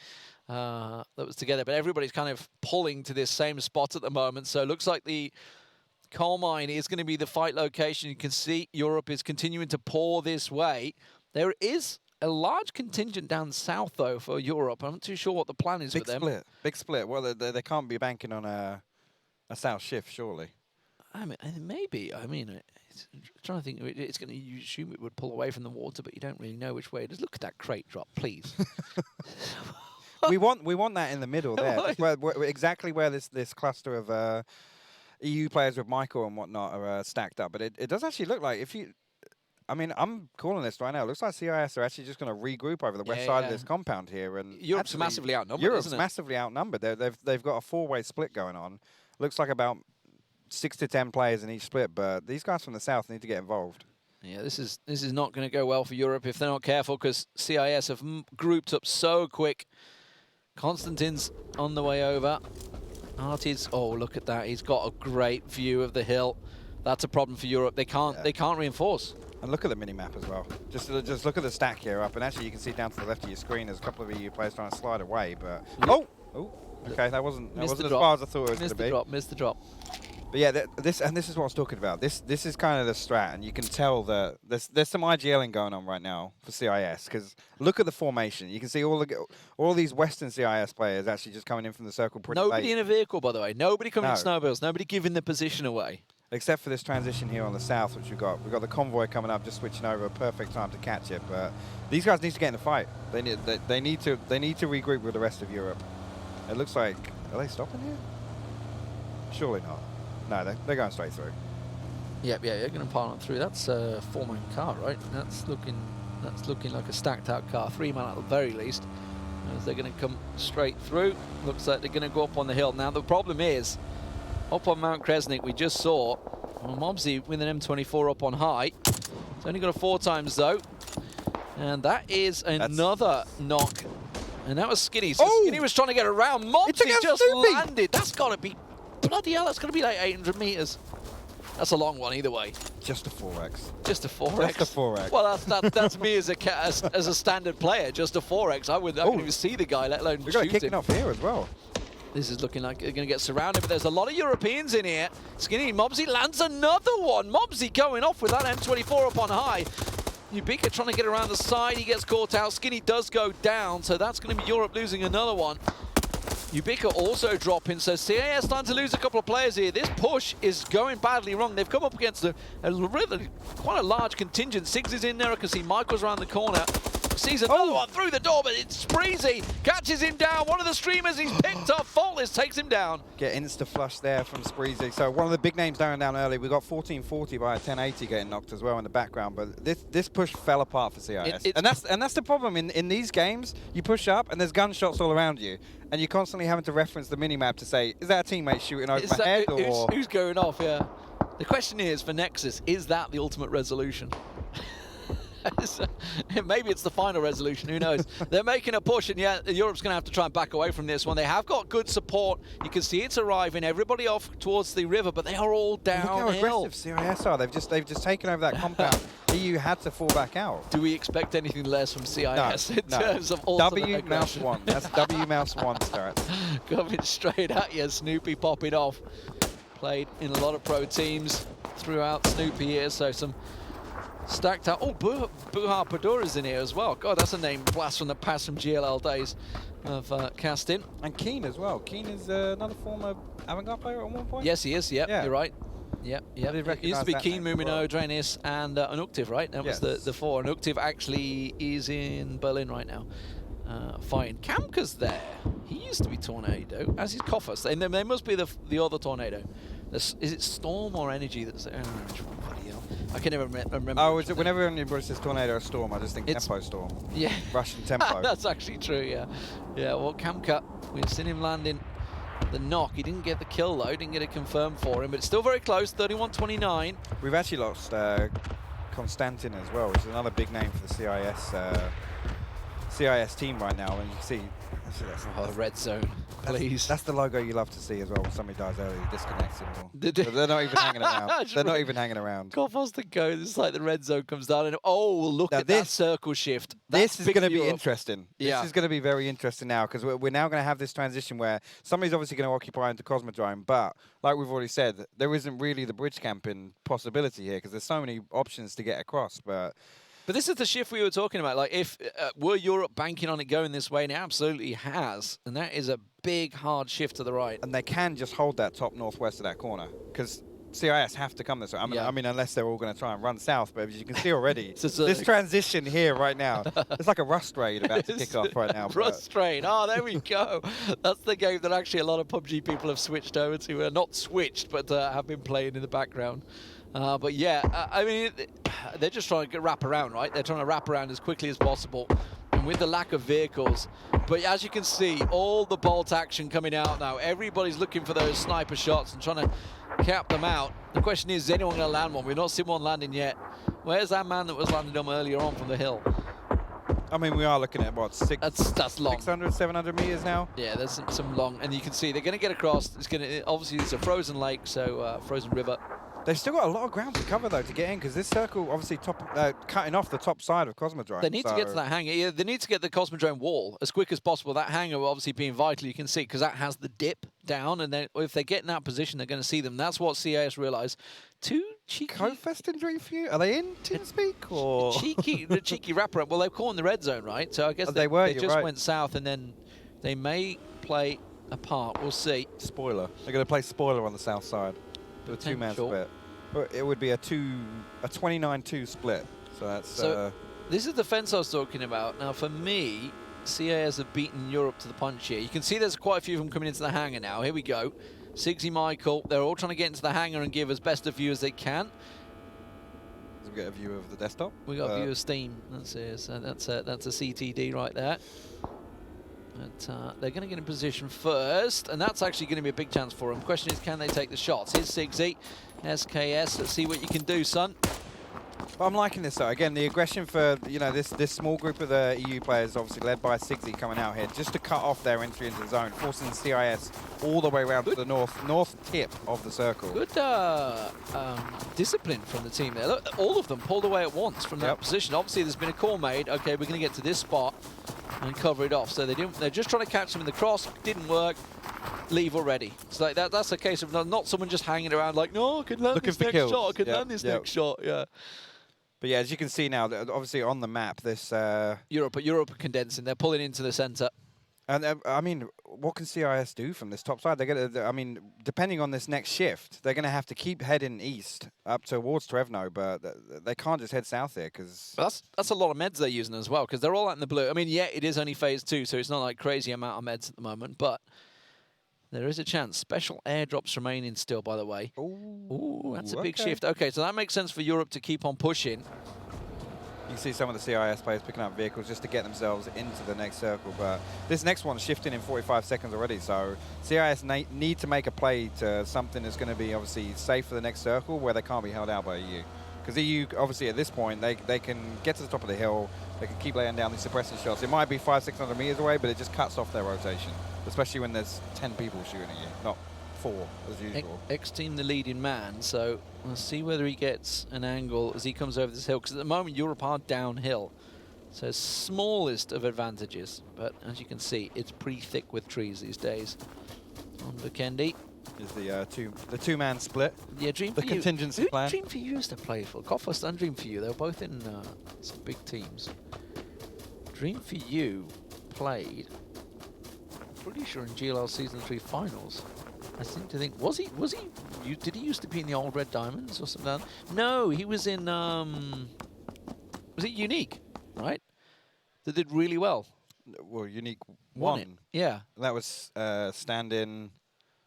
that was together. But everybody's kind of pulling to this same spot at the moment. So it looks like the coal mine is going to be the fight location. You can see Europe is continuing to pour this way. There is a large contingent down south, though, for Europe. I'm not too sure what the plan is for them. Big split. Well, they can't be banking on a south shift, surely. I mean, maybe. I mean, I'm trying to think. It's going to. You assume it would pull away from the water, but you don't really know which way it is. Look at that crate drop, please. we want that in the middle there, where exactly where this cluster of EU players with Michael and whatnot are stacked up. But it does actually look like if you. I mean, I'm calling this right now. It looks like CIS are actually just going to regroup over the west side of this compound here, and Europe's massively outnumbered. Europe's massively outnumbered. They've got a 4-way split going on. Looks like about 6 to 10 players in each split, but these guys from the south need to get involved. Yeah, this is not going to go well for Europe if they're not careful, because CIS have grouped up so quick. Konstantin's on the way over. Artie's, oh look at that, he's got a great view of the hill. That's a problem for Europe. They can't reinforce. And look at the mini-map as well. Just look at the stack here up, and actually you can see down to the left of your screen there's a couple of EU players trying to slide away, but... Oh! Okay, that wasn't as far as I thought it was going to be. Missed the drop. But yeah, this is what I was talking about. This is kind of the strat, and you can tell that there's some IGLing going on right now for CIS, because look at the formation. You can see all these Western CIS players actually just coming in from the circle pretty late. Nobody in a vehicle, by the way. Nobody coming in snowmobiles. Nobody giving the position away. Except for this transition here on the south, which we've got the convoy coming up, just switching over, a perfect time to catch it. But these guys need to get in the fight. They need to regroup with the rest of Europe. It looks like, are they stopping here? Surely not. No, they're going straight through. Yeah, they're going to pile on through. That's a 4-man car, right? That's looking like a stacked out car, 3-man at the very least. as they're going to come straight through. Looks like they're going to go up on the hill. Now, the problem is, up on Mount Kresnik, we just saw Mobsy with an M24 up on high. It's only got a 4 times, though. And that is another knock. And that was Skinny. So Skinny was trying to get around. Mobsy just landed. That's got to be, bloody hell, that's going to be like 800 meters. That's a long one either way. Just a 4x. Just a 4x. Just a 4x. Well, that's me as a standard player. Just a 4x. I couldn't even see the guy, let alone shoot him. We got it kicking off here as well. This is looking like they're going to get surrounded, but there's a lot of Europeans in here. Skinny, Mobsy lands another one. Mobsy going off with that M24 up on high. Ubika trying to get around the side. He gets caught out. Skinny does go down, so that's going to be Europe losing another one. Ubika also dropping, so CIS starting to lose a couple of players here. This push is going badly wrong. They've come up against a really quite a large contingent. Siggs is in there. I can see Michael's around the corner. Sees another one through the door, but it's Spreezy. Catches him down. One of the streamers he's picked up. Faultless takes him down. Get insta-flush there from Spreezy. So one of the big names down early. We got 1440 by a 1080 getting knocked as well in the background. But this push fell apart for CIS. And that's the problem. In these games, you push up and there's gunshots all around you. And you're constantly having to reference the minimap to say, is that a teammate shooting over my head? Or who's going off, yeah. The question is, for Nexus, is that the ultimate resolution? Maybe it's the final resolution, who knows. They're making a push, and yeah, Europe's going to have to try and back away from this one. They have got good support. You can see it's arriving. Everybody off towards the river, but they are all downhill. Look how aggressive CIS are. They've just taken over that compound. EU had to fall back out. Do we expect anything less from CIS in terms of ultimate W mouse 1. That's W mouse 1 starts. Coming straight at you, Snoopy popping off. Played in a lot of pro teams throughout Snoopy here, so some stacked out. Oh, Buhar Padura's in here as well. God, that's a name blast from the past from GLL days of casting. And Keen as well. Keen is another former avant-garde player at one point? Yes, he is. Yep, yeah, you're right. Yep. It used to be Keen, Mumino, Dranis, and Unuktiv, right? That was the 4. Unuktiv actually is in Berlin right now. Fine. Kamka's there. He used to be Tornado, as is Koffers. And they must be the other Tornado. Is it Storm or Energy that's there? I can never remember. Oh, is it whenever anybody says Tornado or Storm, I just think Tempo Storm. Yeah. Russian Tempo. That's actually true, yeah. Yeah, well, Kamka, we've seen him landing the knock. He didn't get the kill, though. Didn't get it confirmed for him, but it's still very close, 31-29. We've actually lost Konstantin as well, which is another big name for the CIS team right now, and you can see the red zone, please. That's the logo you love to see as well when somebody dies early, disconnects them. They're not even hanging around. They're not even hanging around. God wants to go. This is like the red zone comes down, and oh, look at that circle shift. This is going to be interesting. Yeah. This is going to be very interesting now, because we're now going to have this transition where somebody's obviously going to occupy into Cosmodrome, but like we've already said, there isn't really the bridge camping possibility here, because there's so many options to get across, But this is the shift we were talking about. Like, if were Europe banking on it going this way, and it absolutely has, and that is a big, hard shift to the right. And they can just hold that top northwest of that corner, because CIS have to come this way. I mean, unless they're all going to try and run south. But as you can see already, this transition here right now, it's like a Rust raid about to kick off right now. Rust raid. Oh, there we go. That's the game that actually a lot of PUBG people have switched over to. Not switched, but have been playing in the background. But yeah, I mean, they're just trying to wrap around, right? They're trying to wrap around as quickly as possible. And with the lack of vehicles. But as you can see, all the bolt action coming out now. Everybody's looking for those sniper shots and trying to cap them out. The question is anyone going to land one? We've not seen one landing yet. Where's that man that was landing on earlier on from the hill? I mean, we are looking at, what, that's long. 600, 700 meters now? Yeah, there's some long. And you can see they're going to get across. It's going to, obviously, it's a frozen lake, so frozen river. They've still got a lot of ground to cover, though, to get in, because this circle, obviously, cutting off the top side of Cosmodrome. They need to get to that hangar. Yeah, they need to get the Cosmodrome wall as quick as possible. That hangar will obviously being vital, you can see, because that has the dip down, and then if they get in that position, they're going to see them. That's what CIS realised. Two cheeky... Co-fest injury for you? Are they in TeamSpeak, or...? The cheeky wraparound. Well, they're caught in the red zone, right? So I guess they just went south, and then they may play a part. We'll see. Spoiler. They're going to play spoiler on the south side. Do a two-man split. It would be a 29-2 split. So that's. This is the fence I was talking about. Now, for me, CIS have beaten Europe to the punch here. You can see there's quite a few of them coming into the hangar now. Here we go. Siggsy, Michael, they're all trying to get into the hangar and give as best a view as they can. Does we get a view of the desktop? We got a view of Steam. That's it. So that's a CTD right there. But they're going to get in position first, and that's actually going to be a big chance for them. Question is, can they take the shots? Here's Sigsy, SKS. Let's see what you can do, son. But I'm liking this though. Again, the aggression for this small group of the EU players, obviously led by Sigsy coming out here, just to cut off their entry into the zone, forcing CIS all the way around to the north tip of the circle. Good discipline from the team there. Look, all of them pulled away at once from that position. Obviously, there's been a call made. Okay, we're going to get to this spot and cover it off. So they're just trying to catch them in the cross. Didn't work. Leave already. It's like that's a case of not someone just hanging around like, no, I can land this next shot. I can land this next shot. Yeah. But yeah, as you can see now, obviously on the map, this Europe are condensing. They're pulling into the center. And I mean, what can CIS do from this top side? They're gonna, I mean, depending on this next shift, they're gonna have to keep heading east up towards Trevno, but they can't just head south there because that's a lot of meds they're using as well because they're all out in the blue. I mean, yeah, it is only phase 2, so it's not like crazy amount of meds at the moment, but there is a chance. Special airdrops remaining still, by the way. Ooh, that's a big shift. Okay, so that makes sense for Europe to keep on pushing. You can see some of the CIS players picking up vehicles just to get themselves into the next circle, but this next one's shifting in 45 seconds already, so CIS need to make a play to something that's going to be obviously safe for the next circle where they can't be held out by EU. Because EU, obviously at this point, they can get to the top of the hill, they can keep laying down these suppressing shots. It might be 500-600 meters away, but it just cuts off their rotation, especially when there's 10 people shooting at you, not 4 as usual. X-Team the leading man, so we'll see whether he gets an angle as he comes over this hill, because at the moment Europe are downhill. So smallest of advantages, but as you can see, it's pretty thick with trees these days. On Vikendi. Is the two-man split. Yeah, Dream the for contingency you. plan. Dream for you used to play for Coffust and Dream for you. They were both in some big teams. Dream for you played, pretty sure in GLL Season 3 finals. I seem to think did he used to be in the old Red Diamonds or something? No, he was in was it Unique, right? That did really well. Well, Unique won it. Yeah. That was stand-in.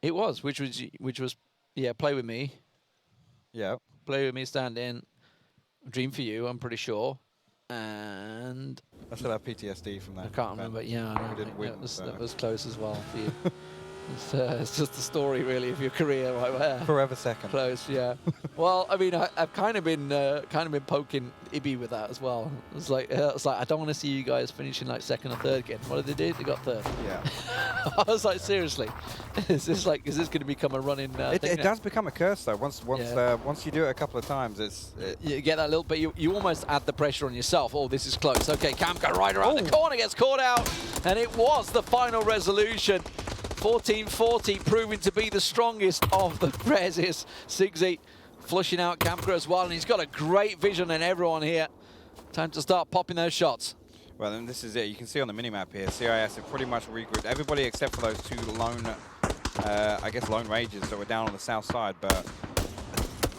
It was, which was yeah, Play With Me. Yeah. Play With Me, stand in. Dream for You, I'm pretty sure. And I still have PTSD from that. I can't remember. Yeah, I know. Didn't win, that was close as well for you. It's just the story, really, of your career, right there. Forever second. Close, yeah. Well, I mean, I've kind of been poking Ibby with that as well. It's like I don't want to see you guys finishing like second or third again. What did they do? They got third. Yeah. I was like, seriously, is this going to become a running? It does become a curse though. Once you do it a couple of times, you get that little bit. You almost add the pressure on yourself. Oh, this is close. Okay, Camco right around the corner gets caught out, and it was the final resolution. 1440 proving to be the strongest of the Prezes. Sigsy flushing out Camper as well, and he's got a great vision on everyone here. Time to start popping those shots. Well, then this is it. You can see on the minimap here, CIS have pretty much regrouped everybody except for those 2 lone, I guess, lone rages that were down on the south side. But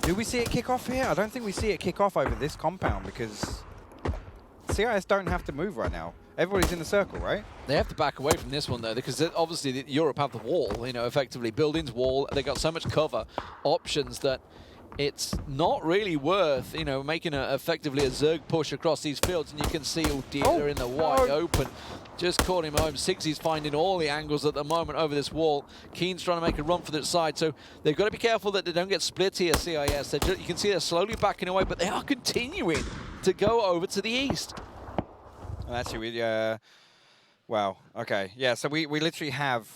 do we see it kick off here? I don't think we see it kick off over this compound because CIS don't have to move right now. Everybody's in the circle, right? They have to back away from this one, though, because obviously Europe have the wall, effectively. Buildings, wall, they got so much cover, options that it's not really worth, making effectively a Zerg push across these fields. And you can see, oh dear, they're in the wide open. Just caught him home. Sigsy's finding all the angles at the moment over this wall. Keen's trying to make a run for that side. So they've got to be careful that they don't get split here, CIS. You can see they're slowly backing away, but they are continuing to go over to the east. And actually, wow, okay. Yeah, so we literally have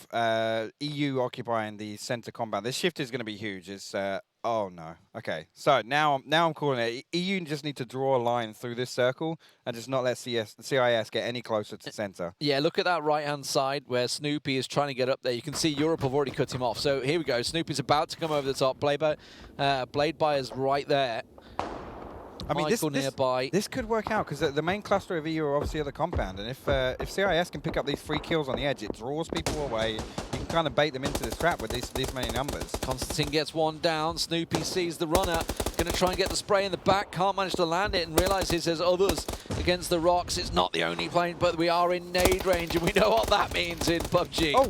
EU occupying the center compound. This shift is going to be huge. It's, oh no. Okay, so now I'm calling it. EU just need to draw a line through this circle and just not let CIS get any closer to center. Yeah, look at that right-hand side where Snoopy is trying to get up there. You can see Europe have already cut him off. So here we go. Snoopy's about to come over the top. Blade Buyer's right there. I mean, this could work out because the main cluster of EU are obviously at the compound, and if CIS can pick up these 3 kills on the edge, it draws people away. You can kind of bait them into this trap with these many numbers. Constantine gets one down. Snoopy sees the runner, going to try and get the spray in the back, can't manage to land it, and realizes there's others against the rocks. It's not the only plane, but we are in nade range, and we know what that means in PUBG. Oh,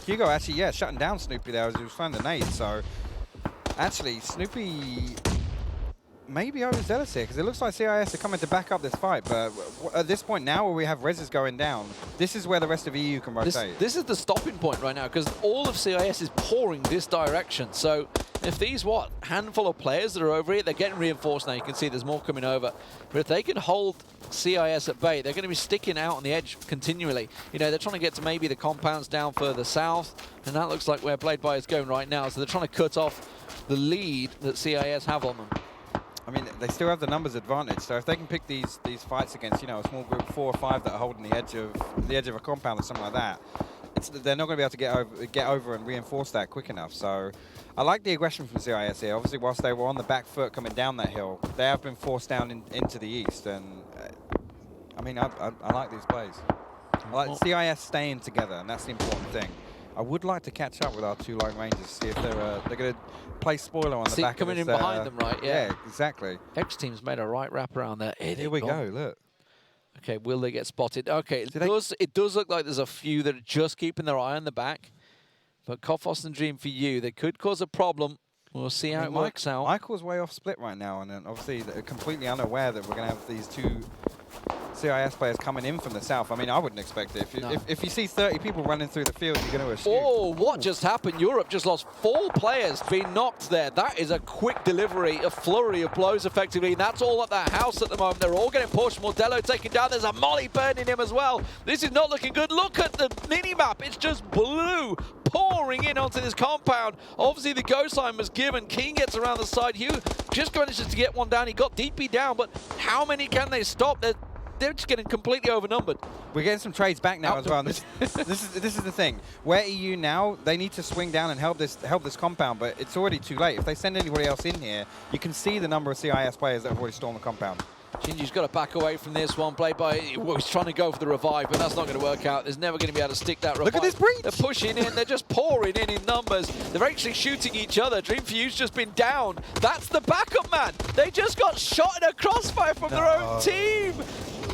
Hugo actually, yeah, shutting down Snoopy there as he was throwing the nade. So actually, Snoopy maybe overzealous here, because it looks like CIS are coming to back up this fight, but at this point now where we have Reses going down, this is where the rest of EU can rotate. This is the stopping point right now, because all of CIS is pouring this direction. So if these, handful of players that are over here, they're getting reinforced now. You can see there's more coming over. But if they can hold CIS at bay, they're going to be sticking out on the edge continually. You know, they're trying to get to maybe the compounds down further south, and that looks like where Played By is going right now. So they're trying to cut off the lead that CIS have on them. I mean, they still have the numbers advantage, so if they can pick these fights against, you know, a small group, 4 or 5 that are holding the edge of a compound or something like that, they're not going to be able to get over and reinforce that quick enough. So I like the aggression from CIS here. Obviously, whilst they were on the back foot coming down that hill, they have been forced down into the east. And I mean, I like these plays. I like CIS staying together, and that's the important thing. I would like to catch up with our 2 lone rangers, see if they're going to play spoiler on the back coming of this, in behind them, right? Yeah, exactly. X team's made a right wrap around there. Here we go. Look. Okay, will they get spotted? Okay, it does look like there's a few that are just keeping their eye on the back. But Kofos and Dream for you, they could cause a problem. We'll see how it works out. Michael's way off split right now, and then obviously they're completely unaware that we're going to have these 2 CIS players coming in from the south. I mean, I wouldn't expect it. If you see 30 people running through the field, you're going to assume. Oh, what just happened? Europe just lost 4 players being knocked there. That is a quick delivery, a flurry of blows effectively, and that's all at that house at the moment. They're all getting pushed. Mordello taken down. There's a molly burning him as well. This is not looking good. Look at the mini-map. It's just blue pouring in onto this compound. Obviously, the go sign was given. Keen gets around the side. Hugh just manages to get one down. He got DP down, but how many can they stop? They're just getting completely overnumbered. We're getting some trades back now as well. This is the thing. Where EU now, they need to swing down and help this compound, but it's already too late. If they send anybody else in here, you can see the number of CIS players that have already stormed the compound. Shinji's got to back away from this one. Played by, he's trying to go for the revive, but that's not going to work out. There's never going to be able to stick that revive. Look at this breach! They're pushing in. They're just pouring in numbers. They're actually shooting each other. Dream for You's just been down. That's the backup man. They just got shot in a crossfire from their own team.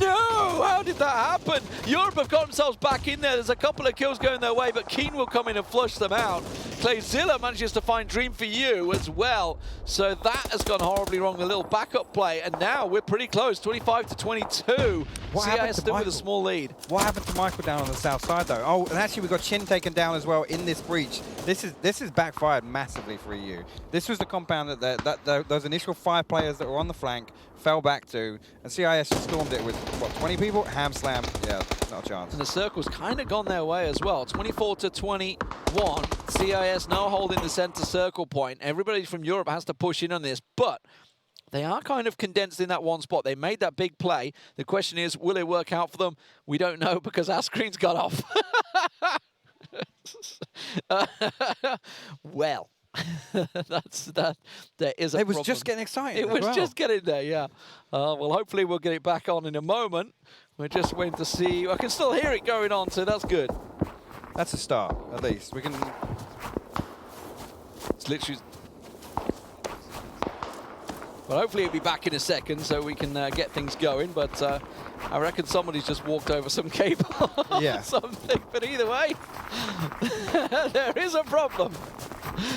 No! How did that happen? Europe have got themselves back in there. There's a couple of kills going their way, but Keen will come in and flush them out. Clayzilla manages to find Dream for You as well. So that has gone horribly wrong, the little backup play. And now we're pretty close, 25 to 22. CIS still with a small lead. What happened to Michael down on the south side, though? Oh, and actually we got Chin taken down as well in this breach. This is backfired massively for EU. This was the compound that those initial 5 players that were on the flank fell back to, and CIS just stormed it with, what, 20 people? Ham slam. Yeah, not a chance. And the circle's kind of gone their way as well. 24 to 21. CIS now holding the center circle point. Everybody from Europe has to push in on this, but they are kind of condensed in that one spot. They made that big play. The question is, will it work out for them? We don't know because our screen's got off. Well, there is a problem. It was just getting excited. It was just getting there, yeah. Well, hopefully we'll get it back on in a moment. We're just waiting to see. I can still hear it going on, so that's good. That's a start, at least. We can. It's literally. Well, hopefully it'll be back in a second so we can get things going, but I reckon somebody's just walked over some cable or something. But either way, there is a problem.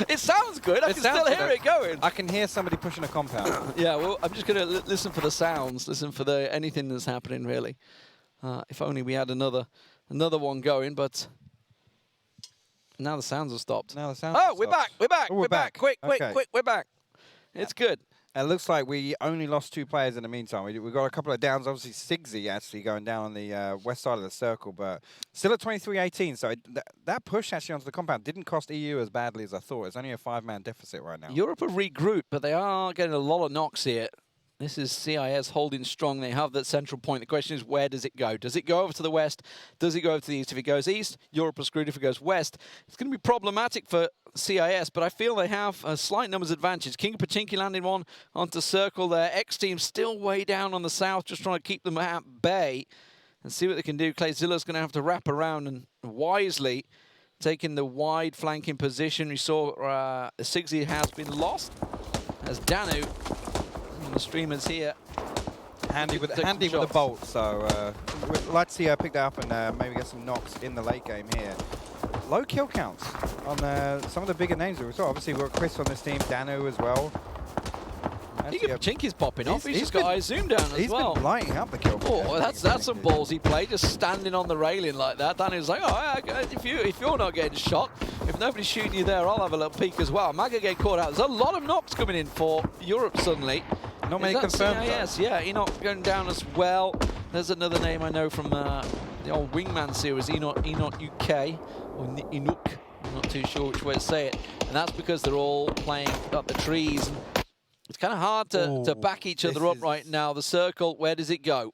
It sounds good. I can still hear it going. I can hear somebody pushing a compound. Yeah, well, I'm just going to listen for the sounds, listen for anything that's happening, really. If only we had another one going, but now the sounds have stopped. Now the sounds have stopped. We're back. Oh, we're back. Quick, we're back. It's good. It looks like we only lost 2 players in the meantime. We got a couple of downs. Obviously, Sigsy actually going down on the west side of the circle, but still at 23-18. So that push actually onto the compound didn't cost EU as badly as I thought. It's only a 5-man deficit right now. Europe have regrouped, but they are getting a lot of knocks here. This is CIS holding strong. They have that central point. The question is, where does it go? Does it go over to the west? Does it go over to the east? If it goes east, Europe are screwed. If it goes west, it's going to be problematic for CIS, but I feel they have a slight numbers advantage. King Pachinki landing one onto circle there. X team still way down on the south, just trying to keep them at bay and see what they can do. Clayzilla's going to have to wrap around and wisely taking the wide flanking position. We saw Sigsy has been lost as Danu, the streamers here. Handy with the bolt, so we'd like to see her pick that up and maybe get some knocks in the late game here. Low kill counts on some of the bigger names that we saw. Obviously, we've got Chris on this team, Danu as well. Pachinki's popping off. He's just got eye zoom down as well. He's been lighting up the kill. Oh, that's some ballsy play, just standing on the railing like that. Danny's like, oh, if you're not getting shot, if nobody's shooting you there, I'll have a little peek as well. Maga getting caught out. There's a lot of knocks coming in for Europe suddenly. Not many confirmed. CIS, yeah, Enoch going down as well. There's another name I know from the old Wingman series, Enoch UK, or Enoch. I'm not too sure which way to say it. And that's because they're all playing up the trees. And it's kind of hard to back each other up right now. The circle, where does it go?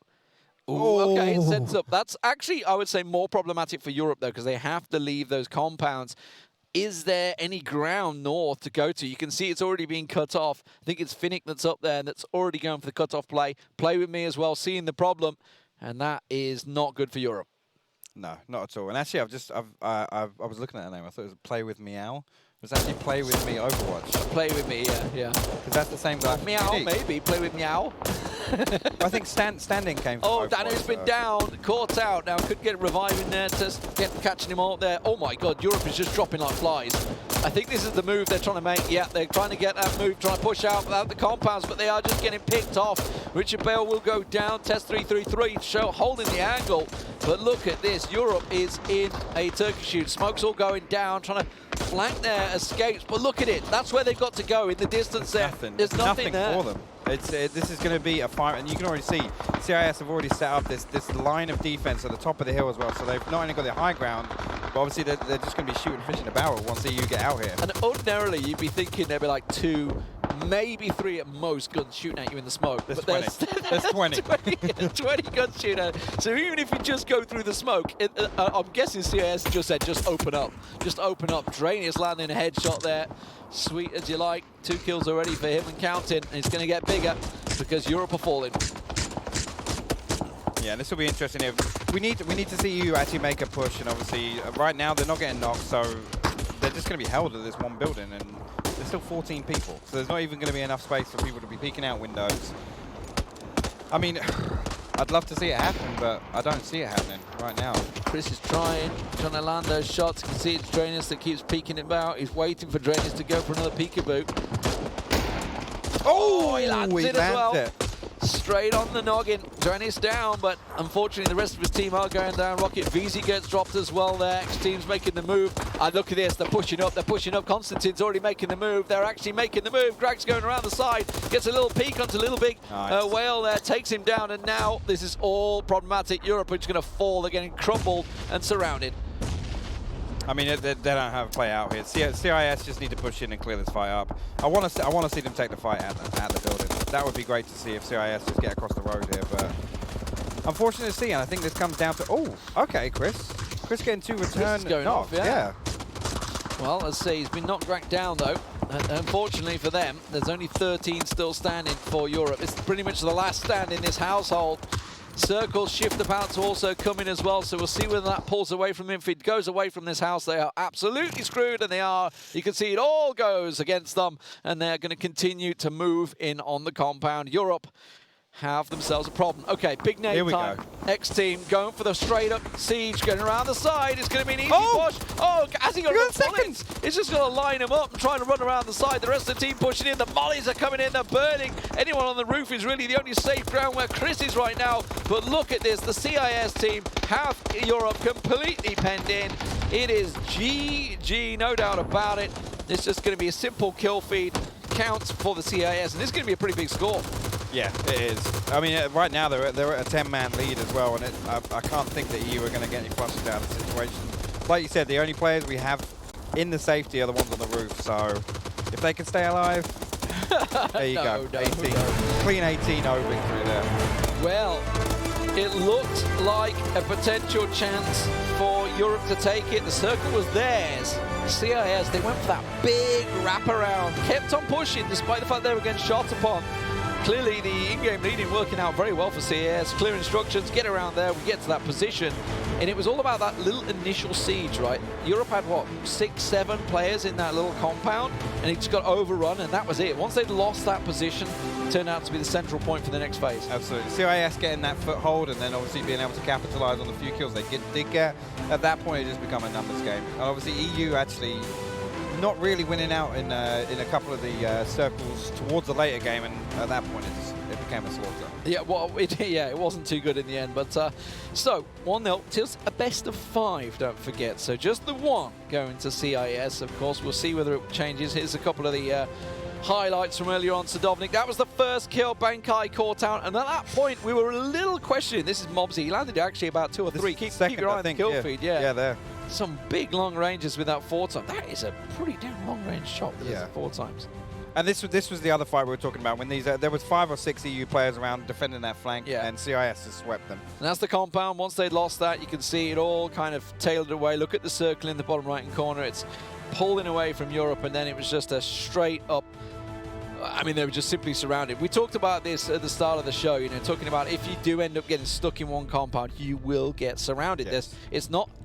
Ooh, okay, it sets up. That's actually, I would say, more problematic for Europe, though, because they have to leave those compounds. Is there any ground north to go to? You can see it's already been cut off. I think it's Finnick that's up there and that's already going for the cut-off play. Play with me as well, seeing the problem, and that is not good for Europe. No, not at all. And actually, I was looking at that name. I thought it was Play With Meow. It was actually Play With Me Overwatch. Play With Me, yeah. Because that's the same guy. Meow, maybe. Play With Meow. I think standing came from Overwatch. Danny's been down, caught out. Now could get reviving there to get catching him all up there. Oh my God, Europe is just dropping like flies. I think this is the move they're trying to make. Yeah, they're trying to get that move, trying to push out without the compounds, but they are just getting picked off. Richard Bale will go down. Test 333, holding the angle. But look at this. Europe is in a turkey shoot. Smoke's all going down, trying to flank their escapes. But look at it. That's where they've got to go in the distance there. There's nothing there for them. This is going to be a fight, and you can already see CIS have already set up this line of defense at the top of the hill as well. So they've not only got the high ground, but obviously they're just going to be shooting fish in a barrel once EU get out here. And ordinarily, you'd be thinking there'd be like 2, maybe 3 at most guns shooting at you in the smoke. There's 20. There's 20. 20 guns shooting at you. So even if you just go through the smoke, I'm guessing CIS just said, just open up. Just open up. Drainius landing a headshot there. Sweet as you like. 2 kills already for him and counting. And it's going to get bigger because Europe are falling. Yeah, this will be interesting. If we need to see you actually make a push, and obviously right now they're not getting knocked, so they're just going to be held at this one building, and there's still 14 people, so there's not even going to be enough space for people to be peeking out windows. I mean, I'd love to see it happen, but I don't see it happening right now. Chris is trying to land those shots. You can see it's Drainius that keeps peeking him out. He's waiting for Drainius to go for another peekaboo. Oh, he lands it as well. Straight on the noggin. Drainius down, but unfortunately the rest of his team are going down. Rocket VZ gets dropped as well there. X-Team's making the move. And look at this, they're pushing up, Constantine's already making the move. They're actually making the move. Greg's going around the side, gets a little peek onto Little Big. Nice. Whale there, takes him down, and now this is all problematic. Europe is going to fall. They're getting crumbled and surrounded. I mean, they don't have a play out here. CIS just need to push in and clear this fight up. I want to see them take the fight at the building. That would be great to see if CIS just get across the road here, but unfortunate to see, and I think this comes down to... Oh, okay, Chris getting 2 return knocks. Yeah. Well, let's see, he's been knocked back down, though. Unfortunately for them, there's only 13 still standing for Europe. It's pretty much the last stand in this household. Circles shift about to also come in as well, so we'll see whether that pulls away from him. If it goes away from this house, they are absolutely screwed, and they are. You can see it all goes against them, and they're going to continue to move in on the compound. Europe have themselves a problem. Okay, big name time. X-Team going for the straight-up siege, going around the side. It's going to be an easy push. Oh, has he got bullets? He's just going to line them up and try to run around the side. The rest of the team pushing in. The mollies are coming in. They're burning. Anyone on the roof is really the only safe ground where Chris is right now. But look at this. The CIS team have Europe completely penned in. It is GG, no doubt about it. It's just going to be a simple kill feed. Counts for the CIS, and this is going to be a pretty big score. Yeah, it is. I mean, right now they're at a 10-man lead as well, and I can't think that EU are going to get any flushes out of the situation. Like you said, the only players we have in the safety are the ones on the roof, so if they can stay alive, there you go. 18. Clean 18-0 victory there. Well, it looked like a potential chance for Europe to take it. The circle was theirs. CIS, they went for that big wraparound, kept on pushing despite the fact they were getting shot upon. Clearly the in-game leading working out very well for CIS. Clear instructions, get around there, we get to that position. And it was all about that little initial siege, right? Europe had, what, 6, 7 players in that little compound, and it just got overrun, and that was it. Once they'd lost that position, it turned out to be the central point for the next phase. Absolutely. CIS getting that foothold, and then obviously being able to capitalize on the few kills they did get. At that point, it just become a numbers game. And obviously EU actually not really winning out in a couple of the circles towards the later game, and at that point it became a slaughter. Yeah, well, it wasn't too good in the end. But so 1-0, just a best of 5, don't forget. So just the 1 going to CIS. Of course, we'll see whether it changes. Here's a couple of the highlights from earlier on. Sadovnik, that was the first kill Bankai caught out, and at that point we were a little questioning. This is Mobsy. He landed actually about 2 or 3. Keep your eye on the kill feed. Yeah, there. Some big long ranges with that 4 times. That is a pretty damn long range shot. Yeah, 4 times. And this was the other fight we were talking about when these there was 5 or 6 EU players around defending that flank, and CIS has swept them. And that's the compound. Once they'd lost that, you can see it all kind of tailed away. Look at the circle in the bottom right-hand corner. It's pulling away from Europe, and then it was just a straight up. I mean, they were just simply surrounded. We talked about this at the start of the show, you know, talking about if you do end up getting stuck in one compound, you will get surrounded. Yes.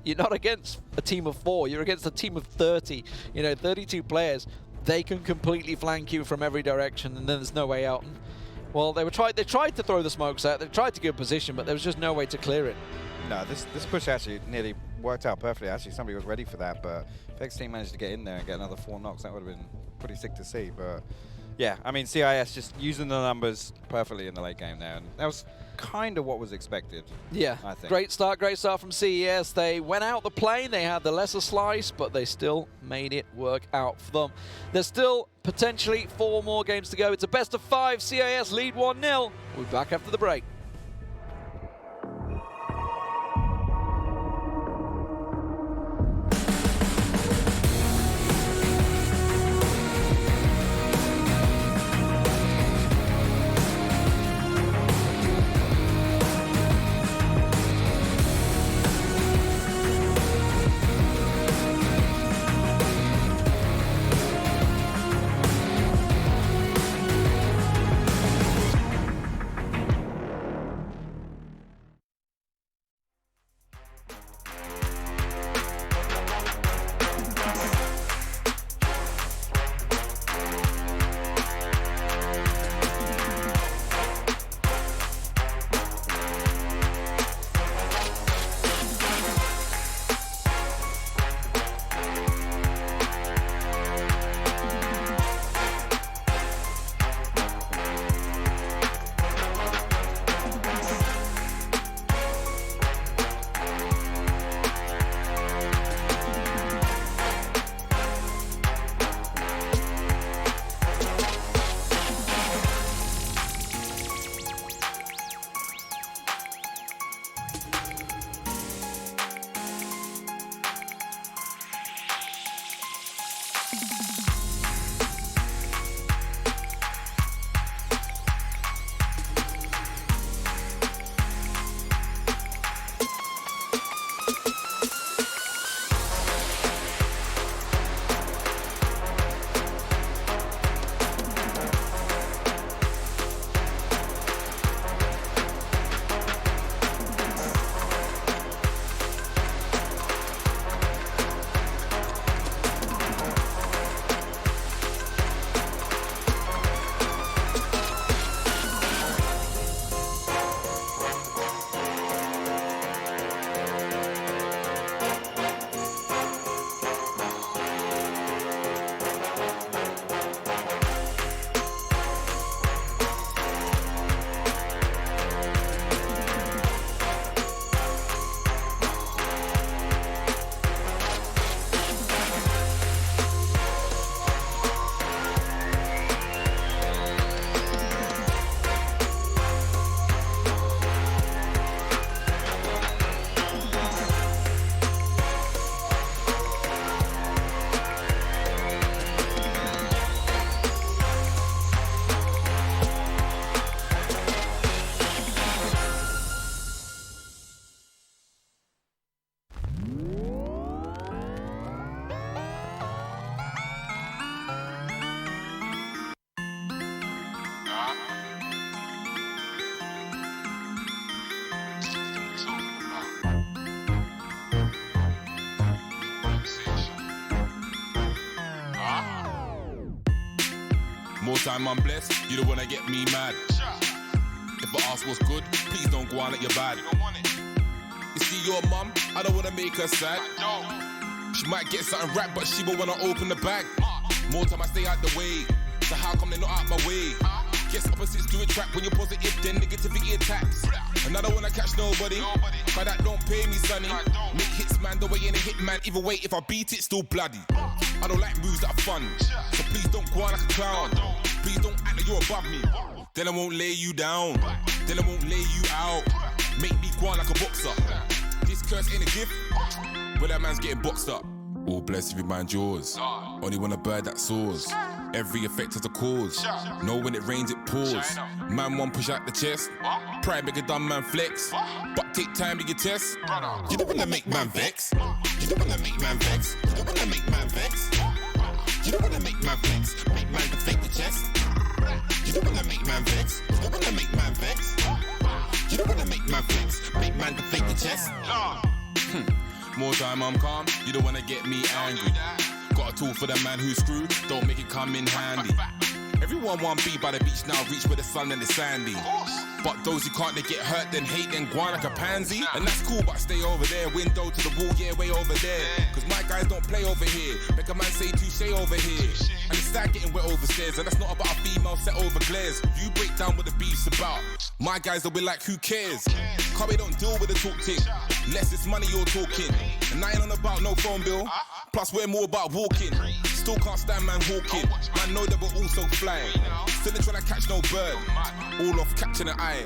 You're not against a team of 4, you're against a team of 30, 32 players. They can completely flank you from every direction, and then there's no way out. And, well, they tried to throw the smokes out, they tried to give a position, but there was just no way to clear it. No, this push actually nearly worked out perfectly. Actually, somebody was ready for that, but Peg's team managed to get in there and get another 4 knocks. That would have been pretty sick to see, but yeah, I mean, CIS just using the numbers perfectly in the late game there, and that was kind of what was expected. Yeah, I think. Great start from CES. They went out the plane, they had the lesser slice, but they still made it work out for them. There's still potentially 4 more games to go. It's a best of 5. CIS lead 1-0. We'll be back after the break. More time I'm blessed, you don't wanna get me mad. If I ask what's good, please don't go on at your bad. You see your mum, I don't wanna make her sad. She might get something wrapped, but she will wanna open the bag. More time I stay out the way, so how come they're not out my way? Guess opposites do attract when you're positive, then negativity attacks. And I don't wanna catch nobody, but that don't pay me, sonny. Make hits, man, the way in a hit, man. Either way, if I beat it, still bloody. I don't like moves that are fun, so please don't go on like a clown. Please don't act like you're above me. Then I won't lay you down, then I won't lay you out. Make me go on like a boxer. This curse ain't a gift, but that man's getting boxed up. All blessed if you mind yours. Only want a bird that soars. Every effect has a cause. Know when it rains, it pours. Man one push out the chest. Pride make a dumb man flex. But take time to get test. You don't wanna make man vex. You don't wanna make man vex. You don't wanna make man vex. You don't wanna make man flex. Make man to fake the chest. You don't wanna make man vex. You don't wanna make man vex. You don't wanna make man flex. Make man to fake the chest. More time I'm calm, you don't wanna get me angry. Got a tool for the man who's screwed, don't make it come in handy. Everyone want be by the beach now, reach where the sun and it's sandy. But those who can't, they get hurt, then hate, then go on like a pansy. And that's cool, but stay over there, window to the wall, yeah, way over there. Cause my guys don't play over here, make a man say touche over here. And it's start getting wet over stairs, and that's not about a female set over glares. You break down what the beef's about. My guys will be like, who cares? Cause we don't deal with the talk thing. Less it's money you're talking. And I ain't on about no phone bill. Plus we're more about walking. Still can't stand man walking. Man know that we're also flying. Still ain't trying to catch no bird. All off catching an eye.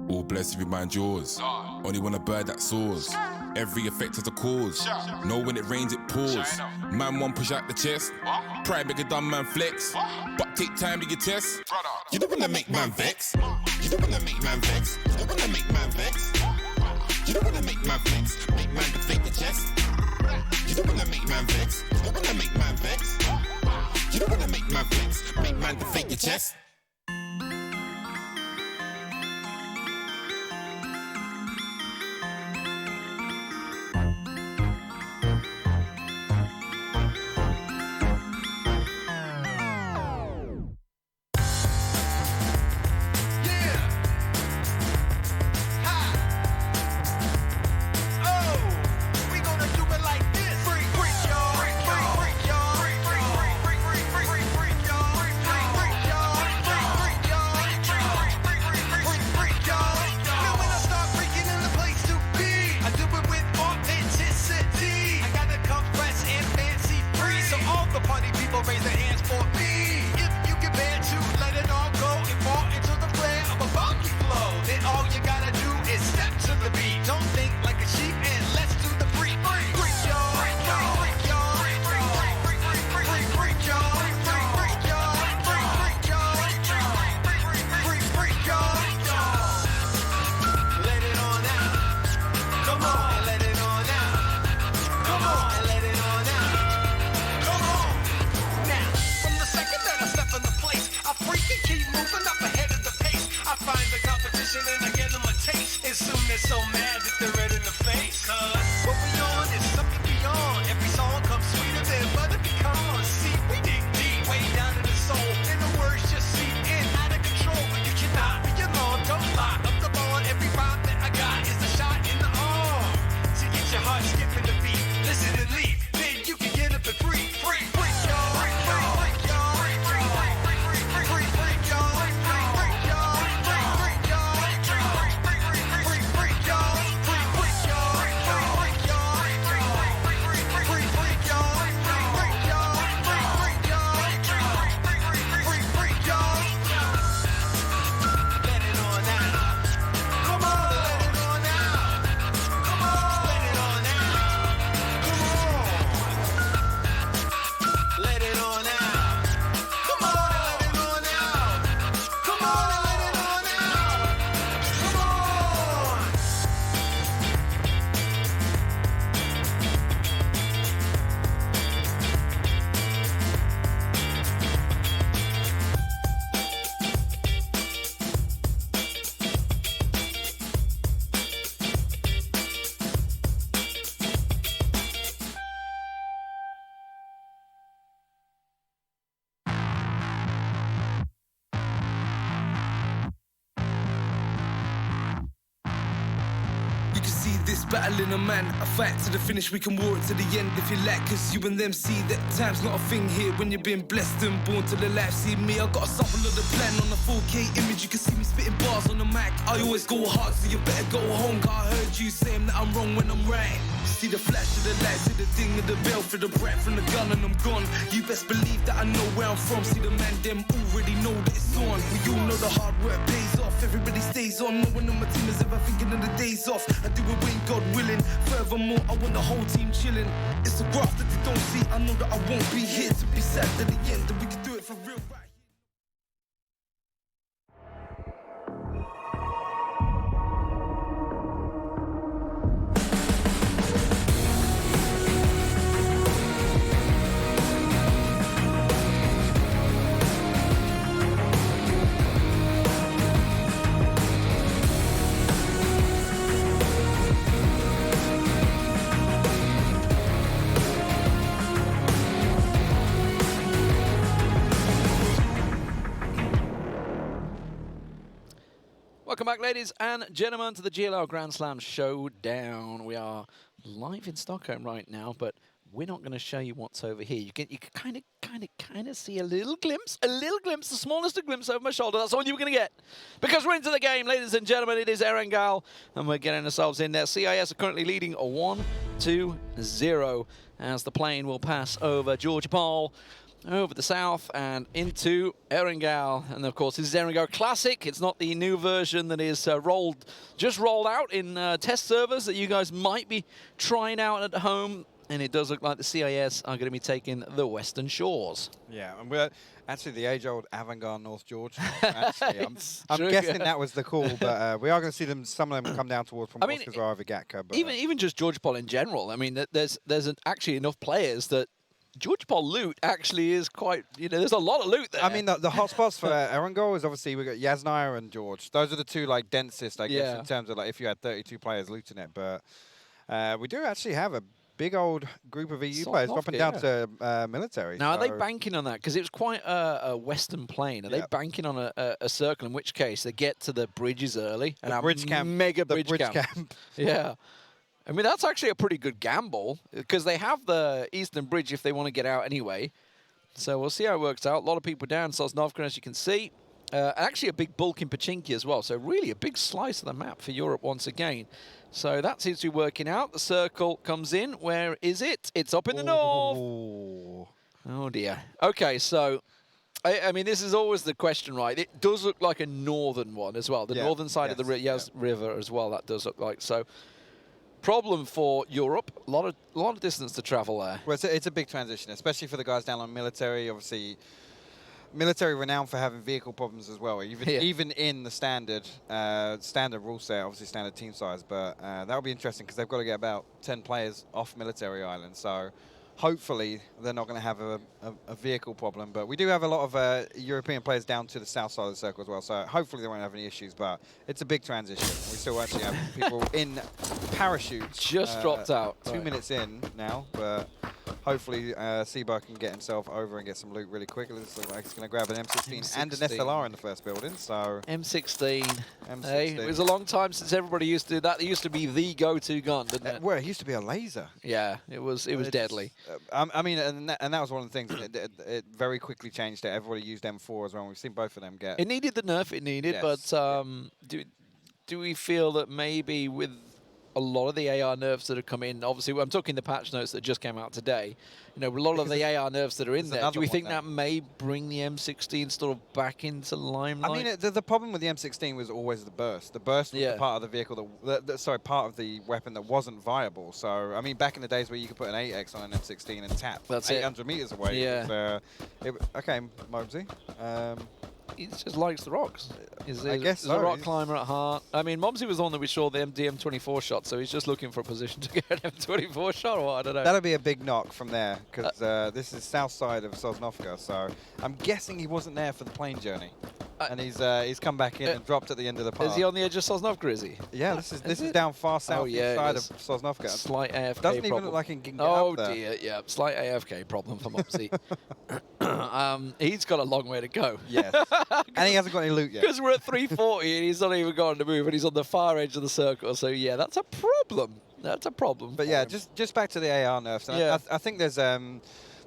All blessed if you mind yours. Only want a bird that soars. Every effect has a cause. Know when it rains, it pours. Man one push out the chest. Pride make a dumb man flex. But take time to get test. You don't wanna make man vex. You don't wanna make man vex. You don't wanna make man vex. You don't wanna make man flex. Make man to fake the chest. You don't wanna make man vex. You don't wanna make man vex. You don't wanna make man flex. Make man to fake the chest. can see this battle in a man. A fight to the finish, we can war it to the end if you like. Cause you and them see that time's not a thing here when you've been blessed and born to the life. See me, I got a sample of the plan on the 4K image. You can see me spitting bars on the mic. I always go hard, so you better go home. Cause I heard you saying that I'm wrong when I'm right. See the flash of the light, see the ding of the bell, for the bright from the gun and I'm gone. You best believe that I know where I'm from. See the man, them already know that it's on. We all know the hard work pays off. Everybody stays on. No one on my team is ever thinking of the days off. I do it when God willing. Furthermore, I want the whole team chilling. It's a graph that they don't see. I know that I won't be here to be sad at the end. That we can do it for real right. Welcome back, ladies and gentlemen, to the GLL Grand Slam Showdown. We are live in Stockholm right now, but we're not going to show you what's over here. You can kind of see a little glimpse, the smallest of glimpse over my shoulder. That's all you're going to get. Because we're into the game, ladies and gentlemen. It is Erangel, and we're getting ourselves in there. CIS are currently leading 1-0 as the plane will pass over Georgia Paul, over the south and into Erangel. And of course, this is Erangel Classic. It's not the new version that is just rolled out in test servers that you guys might be trying out at home. And it does look like the CIS are going to be taking the Western Shores. Yeah, and we're actually the age-old Avangard North Georgia. Actually, I'm guessing that was the call, but we are going to see them. Some of them come down towards from Oscars or over Gatka. But even just Georgia Paul in general. I mean, there's actually enough players that Georgia Paul loot actually is quite, there's a lot of loot there. I mean, the hotspots for Erangel is obviously we got Yasnaya and George. Those are the two like densest, I guess, in terms of like if you had 32 players looting it. But we do actually have a big old group of EU players dropping down to military. Now, are they banking on that? Because it was quite a western plane. Are they banking on a circle, in which case they get to the bridges early? And a bridge camp. Mega bridge camp. Yeah. I mean, that's actually a pretty good gamble, because they have the Eastern Bridge if they want to get out anyway. So we'll see how it works out. A lot of people down Sosnovka, as you can see. Actually, a big bulk in Pachinki as well. So really a big slice of the map for Europe once again. So that seems to be working out. The circle comes in. Where is it? It's up in the north. Oh, dear. Okay, so I mean, this is always the question, right? It does look like a northern one as well. The northern side of the Yaz River as well, that does look like. So problem for Europe, a lot of distance to travel there. Well, it's a big transition, especially for the guys down on military. Obviously, military renowned for having vehicle problems as well. Even in the standard rule set, obviously standard team size. But that'll be interesting because they've got to get about 10 players off military island. So hopefully they're not going to have a vehicle problem. But we do have a lot of European players down to the south side of the circle as well. So hopefully they won't have any issues. But it's a big transition. We still actually have people in parachutes. Just dropped out. 2 minutes in now. But hopefully Seabar can get himself over and get some loot really quick. It looks like he's going to grab an M16 and an SLR in the first building. So M16. Hey, it was a long time since everybody used to do that. It used to be the go-to gun, didn't it? Well, it used to be a laser. Yeah, it was deadly. I mean, and that was one of the things. It very quickly changed it. Everybody used M4 as well. We've seen both of them get. It needed the nerf it needed, but do we feel that maybe with a lot of the AR nerfs that have come in, obviously I'm talking the patch notes that just came out today, a lot of the AR nerfs that are in there, do we think that may bring the M16 sort of back into limelight? I mean, the problem with the M16 was always the burst. The burst was the part of the vehicle part of the weapon that wasn't viable. So, I mean, back in the days where you could put an 8X on an M16 and tap 800 meters away. Yeah. Okay, Mobsy. He just likes the rocks. I guess he's a rock climber at heart. I mean, Mobsy was the one that we saw the M24 shot, so he's just looking for a position to get an M24 shot, or what? I don't know. That'll be a big knock from there, because this is south side of Sosnovka, so I'm guessing he wasn't there for the plane journey. And he's come back in and dropped at the end of the path. Is he on the edge of Sosnovka, is he? Yeah, this is down far south side of Sosnovka. Slight AFK Doesn't problem. even look like he can get Oh up there. dear, yeah, slight AFK problem for Mopsy. He's got a long way to go. Yes. And he hasn't got any loot yet. Because we're at 340 and he's not even got on the move and he's on the far edge of the circle. So, yeah, that's a problem. That's a problem. But, yeah, just back to the AR nerfs. And Yeah. I think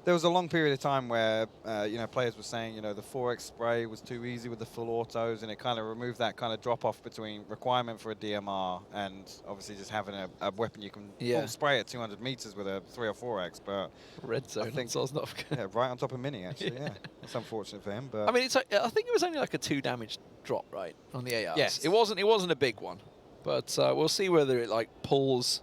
there was a long period of time where, you know, players were saying, you know, the 4x spray was too easy with the full autos, and it kind of removed that kind of drop-off between requirement for a DMR and obviously just having a weapon you can full spray at 200 meters with a 3 or 4x. But red zone. I think so it's not yeah, right on top of Mini, actually. Yeah, it's unfortunate for him. But I mean, I think it was only like a 2 damage drop, right, on the ARs. Yes. It wasn't a big one, but we'll see whether it like pulls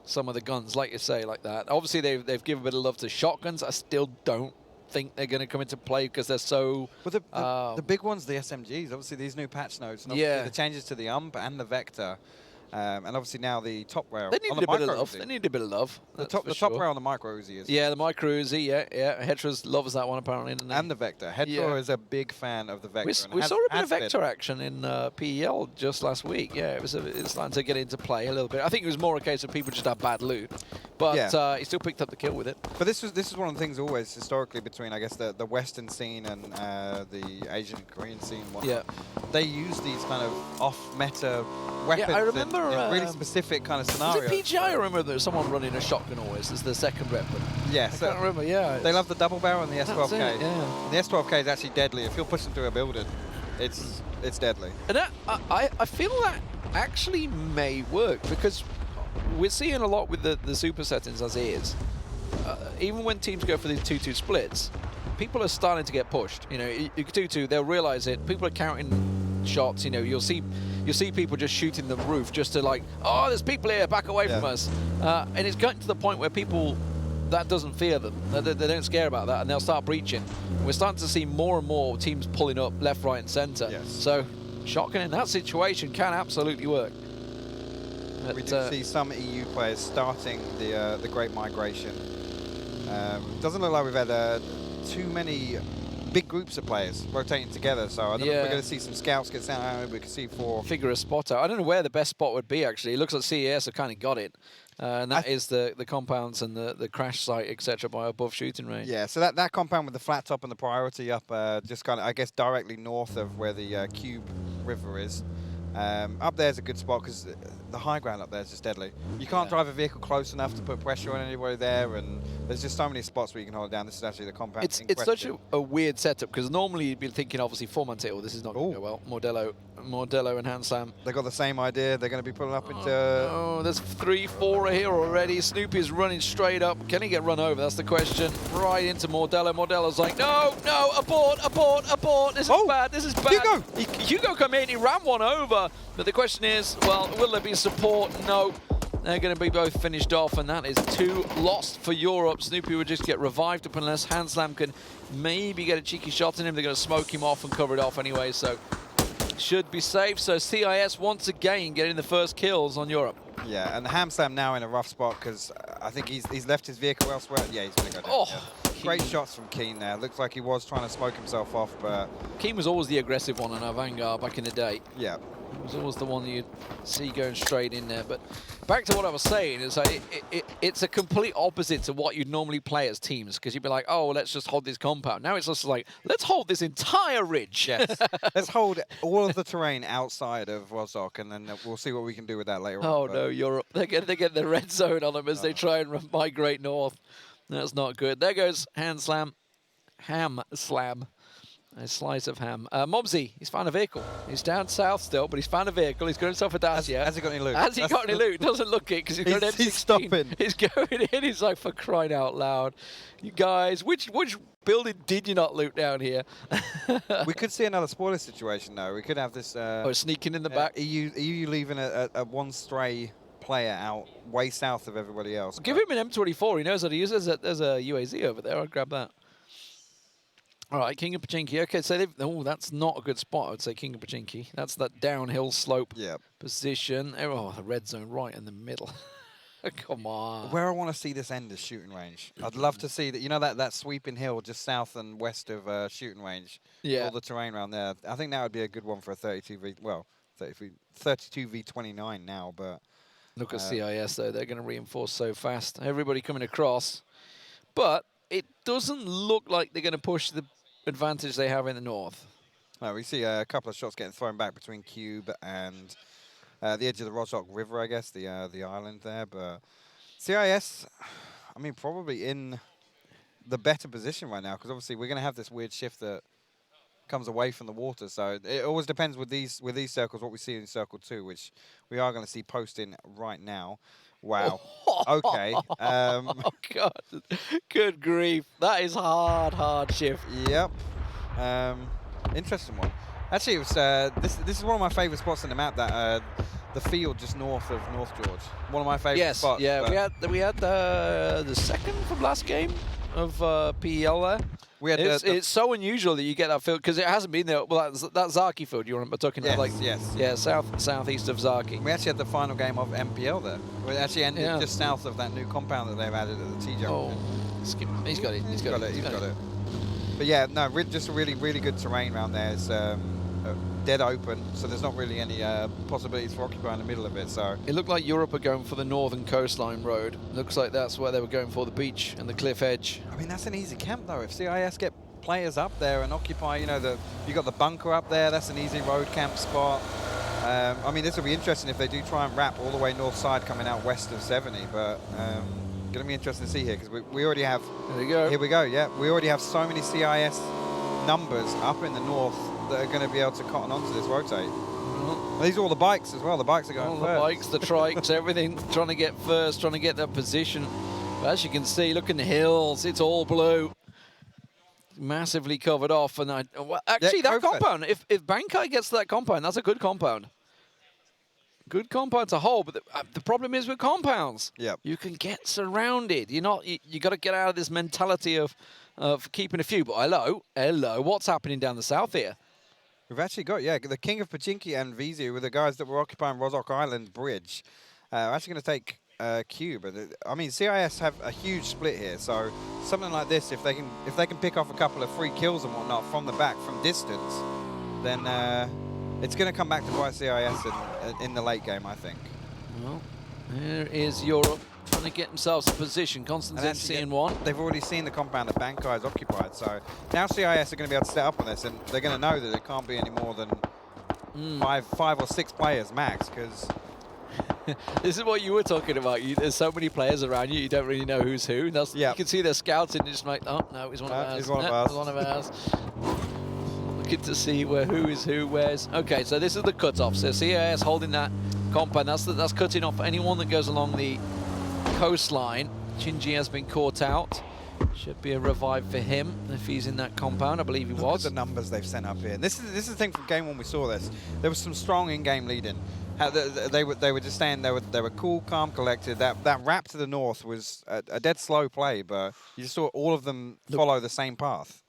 some of the guns, like you say, like that. Obviously, they've given a bit of love to shotguns. I still don't think they're going to come into play because they're so... Well, the big ones, the SMGs, obviously these new patch notes, and obviously the changes to the UMP and the Vector, and obviously now the top rail They need on a the bit of micro love. Uzi. They need a bit of love. The top rail on the micro Uzi is... Yeah, the micro Uzi, yeah. Hetras loves that one, apparently. And the Vector. Hedra is a big fan of the Vector. We saw a bit of Vector action in PEL just last week. Yeah, it's starting to get into play a little bit. I think it was more a case of people just had bad loot. But he still picked up the kill with it. But this is one of the things always historically between, I guess, the Western scene and the Asian and Korean scene. Yeah. They use these kind of off-meta weapons I remember, in really specific kind of scenarios. Was it PGI? I remember there was someone running a shotgun always as the second weapon. Yes. I can't remember, yeah. They love the double barrel and the S12K. It, yeah. The S12K is actually deadly. If you're pushing through a building, it's deadly. And I feel that actually may work because we're seeing a lot with the super settings as is. Even when teams go for these 2-2 splits, people are starting to get pushed. You know, you 2-2, they'll realize it. People are counting shots. You know, you'll see people just shooting the roof just to like, oh, there's people here, back away from us. And it's gotten to the point where people, that doesn't fear them. They don't scare about that, and they'll start breaching. We're starting to see more and more teams pulling up left, right, and center. Yes. So shotgun in that situation can absolutely work. We do see some EU players starting the Great Migration. Doesn't look like we've had too many big groups of players rotating together, so I don't know if we're going to see some scouts get sent out. We can see figure a spot out. I don't know where the best spot would be, actually. It looks like CIS have kind of got it. And that is the compounds and the crash site, etc., by above shooting range. Yeah, so that compound with the flat top and the priority up, just kind of, I guess, directly north of where the Cube River is. Up there's a good spot because the high ground up there is just deadly. You can't drive a vehicle close enough to put pressure on anybody there, and there's just so many spots where you can hold it down. This is actually the compound. It's such a weird setup because normally you'd be thinking, obviously, 4-man title. This is not going to go well. Mordello and Handslam. They got the same idea. They're going to be pulling up into... Oh, there's 3-4 here already. Snoopy's running straight up. Can he get run over? That's the question. Right into Mordello. Mordello's like, no, abort. This is bad. This is bad. Hugo come in. He ran one over. But the question is, well, will there be support? No. They're going to be both finished off, and that is 2 lost for Europe. Snoopy would just get revived up unless Handslam can maybe get a cheeky shot in him. They're going to smoke him off and cover it off anyway, so should be safe. So CIS once again getting the first kills on Europe. Yeah, and Handslam now in a rough spot because I think he's left his vehicle elsewhere. Yeah, he's going to go down. Oh, great shots from Keen there. Looks like he was trying to smoke himself off, but... Keen was always the aggressive one on our Vanguard back in the day. Yeah. It was always the one you'd see going straight in there. But back to what I was saying, is it's a complete opposite to what you'd normally play as teams, because you'd be like, oh, let's just hold this compound. Now it's just like, let's hold this entire ridge. Yes. Let's hold all of the terrain outside of Rozhok, and then we'll see what we can do with that later on. Oh, no, Europe. They get the red zone on them as they try and migrate north. That's not good. There goes Ham Slam. A slice of ham. Mobsy, he's found a vehicle. He's down south still, but he's found a vehicle. He's got himself a Dacia. Has he got any loot? Has he got any loot? Doesn't look it because he's got an M16. He's stopping. He's going in. He's like, for crying out loud. You guys, which building did you not loot down here? We could see another spoiler situation, though. We could have this... sneaking in the back. EU leaving a one stray player out way south of everybody else. Give him an M24. He knows how to use it. There's a UAZ over there. I'll grab that. All right, King of Pachinki. Okay, so that's not a good spot, I would say, King of Pachinki. That's that downhill slope position. Oh, the red zone right in the middle. Come on. Where I want to see this end is shooting range. I'd love to see that, you know, that sweeping hill just south and west of shooting range. Yeah. All the terrain around there. I think that would be a good one for a 32v29 now, but... Look at CIS, though. They're going to reinforce so fast. Everybody coming across. But... it doesn't look like they're going to push the advantage they have in the north. No, we see a couple of shots getting thrown back between Cube and the edge of the Rozhok River, I guess, the island there. But CIS, I mean, probably in the better position right now, because obviously we're going to have this weird shift that comes away from the water. So it always depends with these circles, what we see in Circle 2, which we are going to see posting right now. Wow. Okay. Oh, God. Good grief. That is hard shift. Yep. Interesting one. Actually, it was this is one of my favourite spots in the map, that the field just north of North George. One of my favourite spots. Yeah, we had the second from last game of PEL there. We had it's so unusual that you get that field, because it hasn't been there. Well, that Zaki field you remember talking about, like southeast of Zaki. We actually had the final game of MPL there. We actually ended just south of that new compound that they've added at the T junction. Oh, he's got it. But yeah, no, just a really good terrain around there. It's dead open, so there's not really any possibilities for Occupy in the middle of it. So it looked like Europe are going for the northern coastline road. Looks like that's where they were going for, the beach and the cliff edge. I mean, that's an easy camp though. If CIS get players up there and Occupy, you know, you got the bunker up there. That's an easy road camp spot. I mean, this will be interesting if they do try and wrap all the way north side coming out west of 70. But going to be interesting to see here, because we already have. There we go. Here we go. Yeah, we already have so many CIS numbers up in the north that are going to be able to cotton onto this rotate. These are all the bikes as well. The bikes are going first. All the bikes, the trikes, everything, trying to get first, trying to get that position. But as you can see, look in the hills, it's all blue. Massively covered off. And actually, that compound, if Bankai gets to that compound, that's a good compound. Good compound to hold, but the problem is with compounds. Yep. You can get surrounded. You got to get out of this mentality of keeping a few. But hello, what's happening down the south here? We've actually got, the King of Pachinki and Vizi were the guys that were occupying Rozhok Island Bridge. Actually going to take Cube. I mean, CIS have a huge split here, so something like this, if they can pick off a couple of free kills and whatnot from the back, from distance, then it's going to come back to bite CIS in the late game, I think. Well, there is Europe trying to get themselves a position. Constantine seeing one. They've already seen the compound that Bankai is occupied, so now CIS are going to be able to set up on this, and they're going to know that it can't be any more than five or six players max, because... This is what you were talking about. There's so many players around you, you don't really know who's who. You can see their scouts and just like, oh, no, he's one of ours. He's one of ours. He's one of ours. Looking to see who is who, where's... Okay, so this is the cut-off. So CIS holding that compound. That's cutting off anyone that goes along the coastline. Shinji has been caught out. Should be a revive for him if he's in that compound. I believe he was. Look at the numbers they've sent up here. And this is the thing from game one we saw this. There was some strong in-game leading. They were just staying. They were cool, calm, collected. That wrap to the north was a dead slow play, but you saw all of them follow the same path.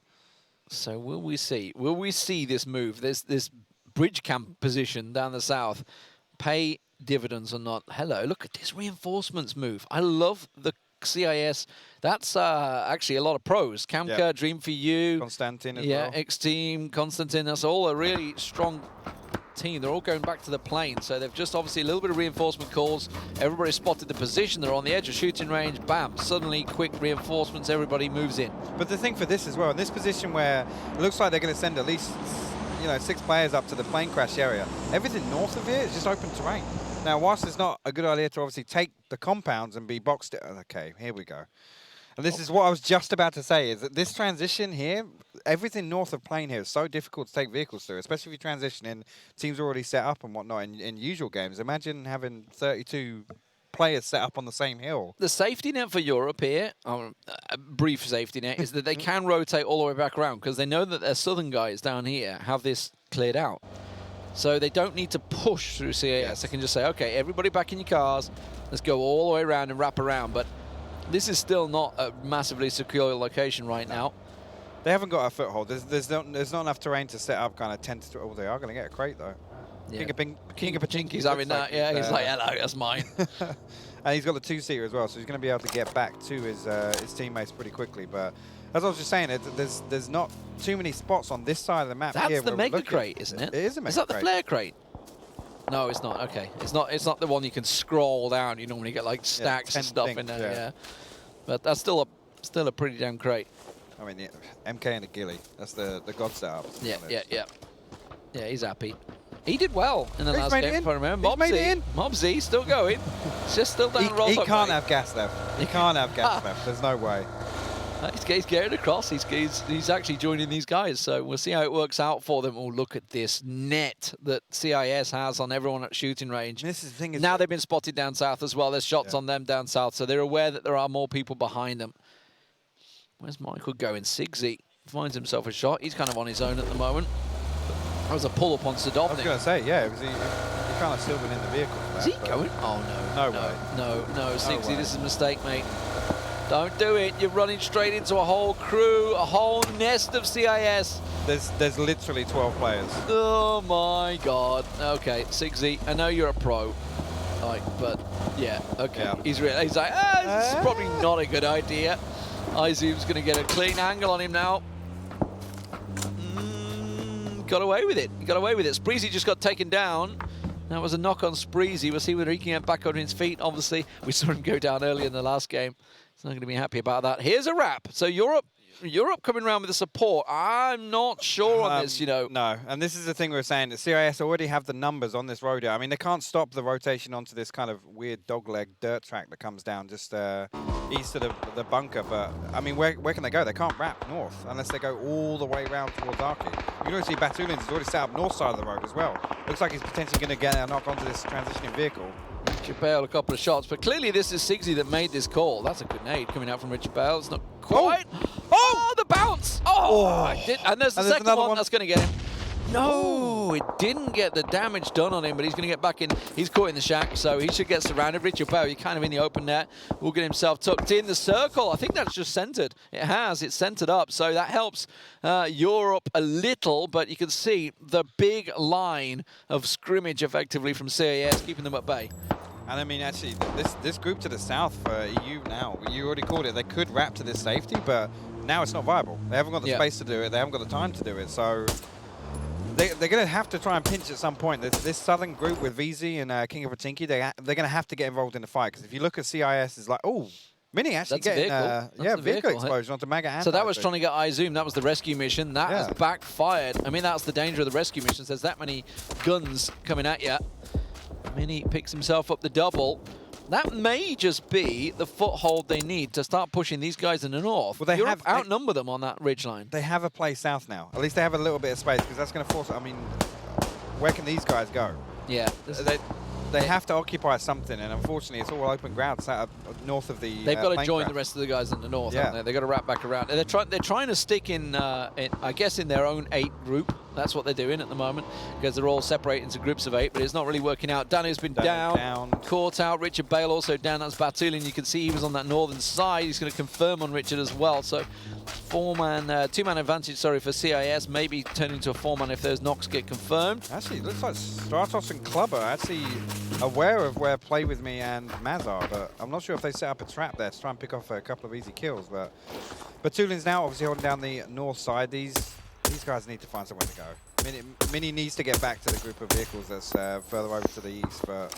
So will we see? Will we see this move? This bridge camp position down the south pay dividends or not? Hello, look at this reinforcements move. I love the CIS. That's actually a lot of pros. Kamka, Dream for You. Constantine as well. X-Team, Constantine. That's all a really strong team. They're all going back to the plane. So they've just obviously a little bit of reinforcement calls. Everybody spotted the position. They're on the edge of shooting range. Bam. Suddenly quick reinforcements. Everybody moves in. But the thing for this as well, in this position where it looks like they're going to send at least 6 players up to the plane crash area, everything north of here is just open terrain. Now, whilst it's not a good idea to obviously take the compounds and be boxed... Okay, here we go. And this is what I was just about to say, is that this transition here, everything north of plane here is so difficult to take vehicles through, especially if you transition in, teams are already set up and whatnot in usual games. Imagine having 32 players set up on the same hill. The safety net for Europe here, a brief safety net, is that they can rotate all the way back around because they know that their southern guys down here have this cleared out. So they don't need to push through CIS. Yes. They can just say, okay, everybody back in your cars, let's go all the way around and wrap around. But this is still not a massively secure location right now. They haven't got a foothold. There's not enough terrain to set up kind of 10 to... Oh, they are going to get a crate, though. Yeah. King of Pachinki's having that, yeah. He's like, hello, that's mine. And he's got the 2-seater as well, so he's going to be able to get back to his teammates pretty quickly. But as I was just saying, there's not too many spots on this side of the map. That's the mega crate, isn't it? It is a mega crate. Is that the flare crate? No, it's not. Okay, it's not the one you can scroll down. You normally get like stacks of stuff in there. Yeah. But that's still still a pretty damn crate. I mean, the MK and the Gilly, that's the God setup. Yeah, he's happy. He did well in the last game, if I remember. Mobsy still going. It's just still down roll. He can't have gas left. He can't have gas left. There's no way. He's getting across. He's actually joining these guys, so we'll see how it works out for them. Oh, look at this net that CIS has on everyone at shooting range. This is the thing. Now they've been spotted down south as well. There's shots on them down south, so they're aware that there are more people behind them. Where's Michael going? Sigsy finds himself a shot. He's kind of on his own at the moment. That was a pull-up on Sadovnik. I was going to say, yeah, he kind of silvered in the vehicle. Is he going? Oh, no. No, Sigsy, this is a mistake, mate. Don't do it. You're running straight into a whole crew, a whole nest of CIS. There's literally 12 players. Oh, my God. Okay, Sigsy, I know you're a pro. But, yeah, okay. Yeah. He's like, this is probably not a good idea. iZoom's going to get a clean angle on him now. Got away with it. He got away with it. Spreezy just got taken down. That was a knock on Spreezy. We'll see whether he can get back on his feet. Obviously, we saw him go down early in the last game. He's not going to be happy about that. Here's a wrap. So Europe coming around with the support. I'm not sure on this, you know. No, and this is the thing we were saying. The CIS already have the numbers on this road. I mean, they can't stop the rotation onto this kind of weird dogleg dirt track that comes down just east of the bunker. But, I mean, where can they go? They can't wrap north unless they go all the way around towards Arky. You can already see Batulin's has already set up north side of the road as well. Looks like he's potentially going to get a knock onto this transitioning vehicle. Richard Bale, a couple of shots, but clearly this is Sigsy that made this call. That's a good nade coming out from Richard Bale. It's not quite. Oh, the bounce! And there's the second one that's going to get him. No, it didn't get the damage done on him, but he's going to get back in. He's caught in the shack, so he should get surrounded. Richard Bale, he's kind of in the open net, will get himself tucked in the circle. I think that's just centered. It's centered up, so that helps Europe a little, but you can see the big line of scrimmage effectively from CIS, keeping them at bay. And I mean, actually, this group to the south for EU now, you already called it, they could wrap to this safety, but now it's not viable. They haven't got the space to do it. They haven't got the time to do it. So they're going to have to try and pinch at some point. This southern group with VZ and King of Patinki, they're going to have to get involved in the fight. Because if you look at CIS, it's like, oh, Mini actually getting vehicle explosion onto Maga. So that was trying to get iZoom. That was the rescue mission. That has backfired. I mean, that's the danger of the rescue missions. There's that many guns coming at you. Mini picks himself up the double. That may just be the foothold they need to start pushing these guys in the north. Well, they outnumber them on that ridgeline. They have a play south now. At least they have a little bit of space, because that's going to force it. I mean, where can these guys go? Yeah. They have to occupy something, and unfortunately, it's all open ground north of the. They've got to join the rest of the guys in the north, haven't they? They've got to wrap back around. They're trying to stick in, I guess, in their own 8 group. That's what they're doing at the moment, because they're all separated into groups of 8, but it's not really working out. Danu's been down, caught out. Richard Bale also down. That's Batulin. You can see he was on that northern side. He's going to confirm on Richard as well. So 2-man advantage, sorry, for CIS. Maybe turn into a 4-man if those knocks get confirmed. Actually, it looks like Stratos and Clubber are actually aware of where Play With Me and Maz are, but I'm not sure if they set up a trap there to try and pick off a couple of easy kills. But Batulin's now obviously holding down the north side. These guys need to find somewhere to go. Mini needs to get back to the group of vehicles that's further over to the east, but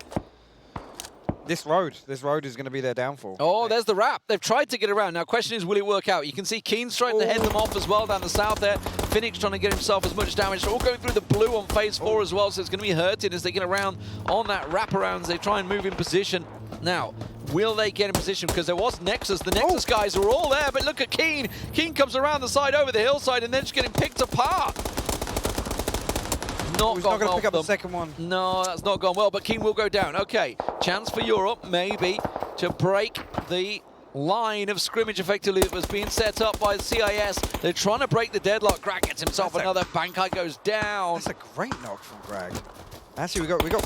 this road is going to be their downfall. Oh, there's the wrap. They've tried to get around. Now, question is, will it work out? You can see Keen's trying to head them off as well down the south there. Phoenix trying to get himself as much damage. They're all going through the blue on phase 4 as well, so it's going to be hurting as they get around on that wraparound as they try and move in position. Now, will they get in position? Because there was Nexus. The Nexus guys are all there, but look at Keen. Keen comes around the side over the hillside and then just getting picked apart. He's not going to pick up the second one. No, that's not gone well, but Keen will go down. Okay, chance for Europe, maybe, to break the line of scrimmage effectively that was being set up by the CIS. They're trying to break the deadlock. Grag gets himself another. Bankai goes down. That's a great knock from Grag. Actually, we got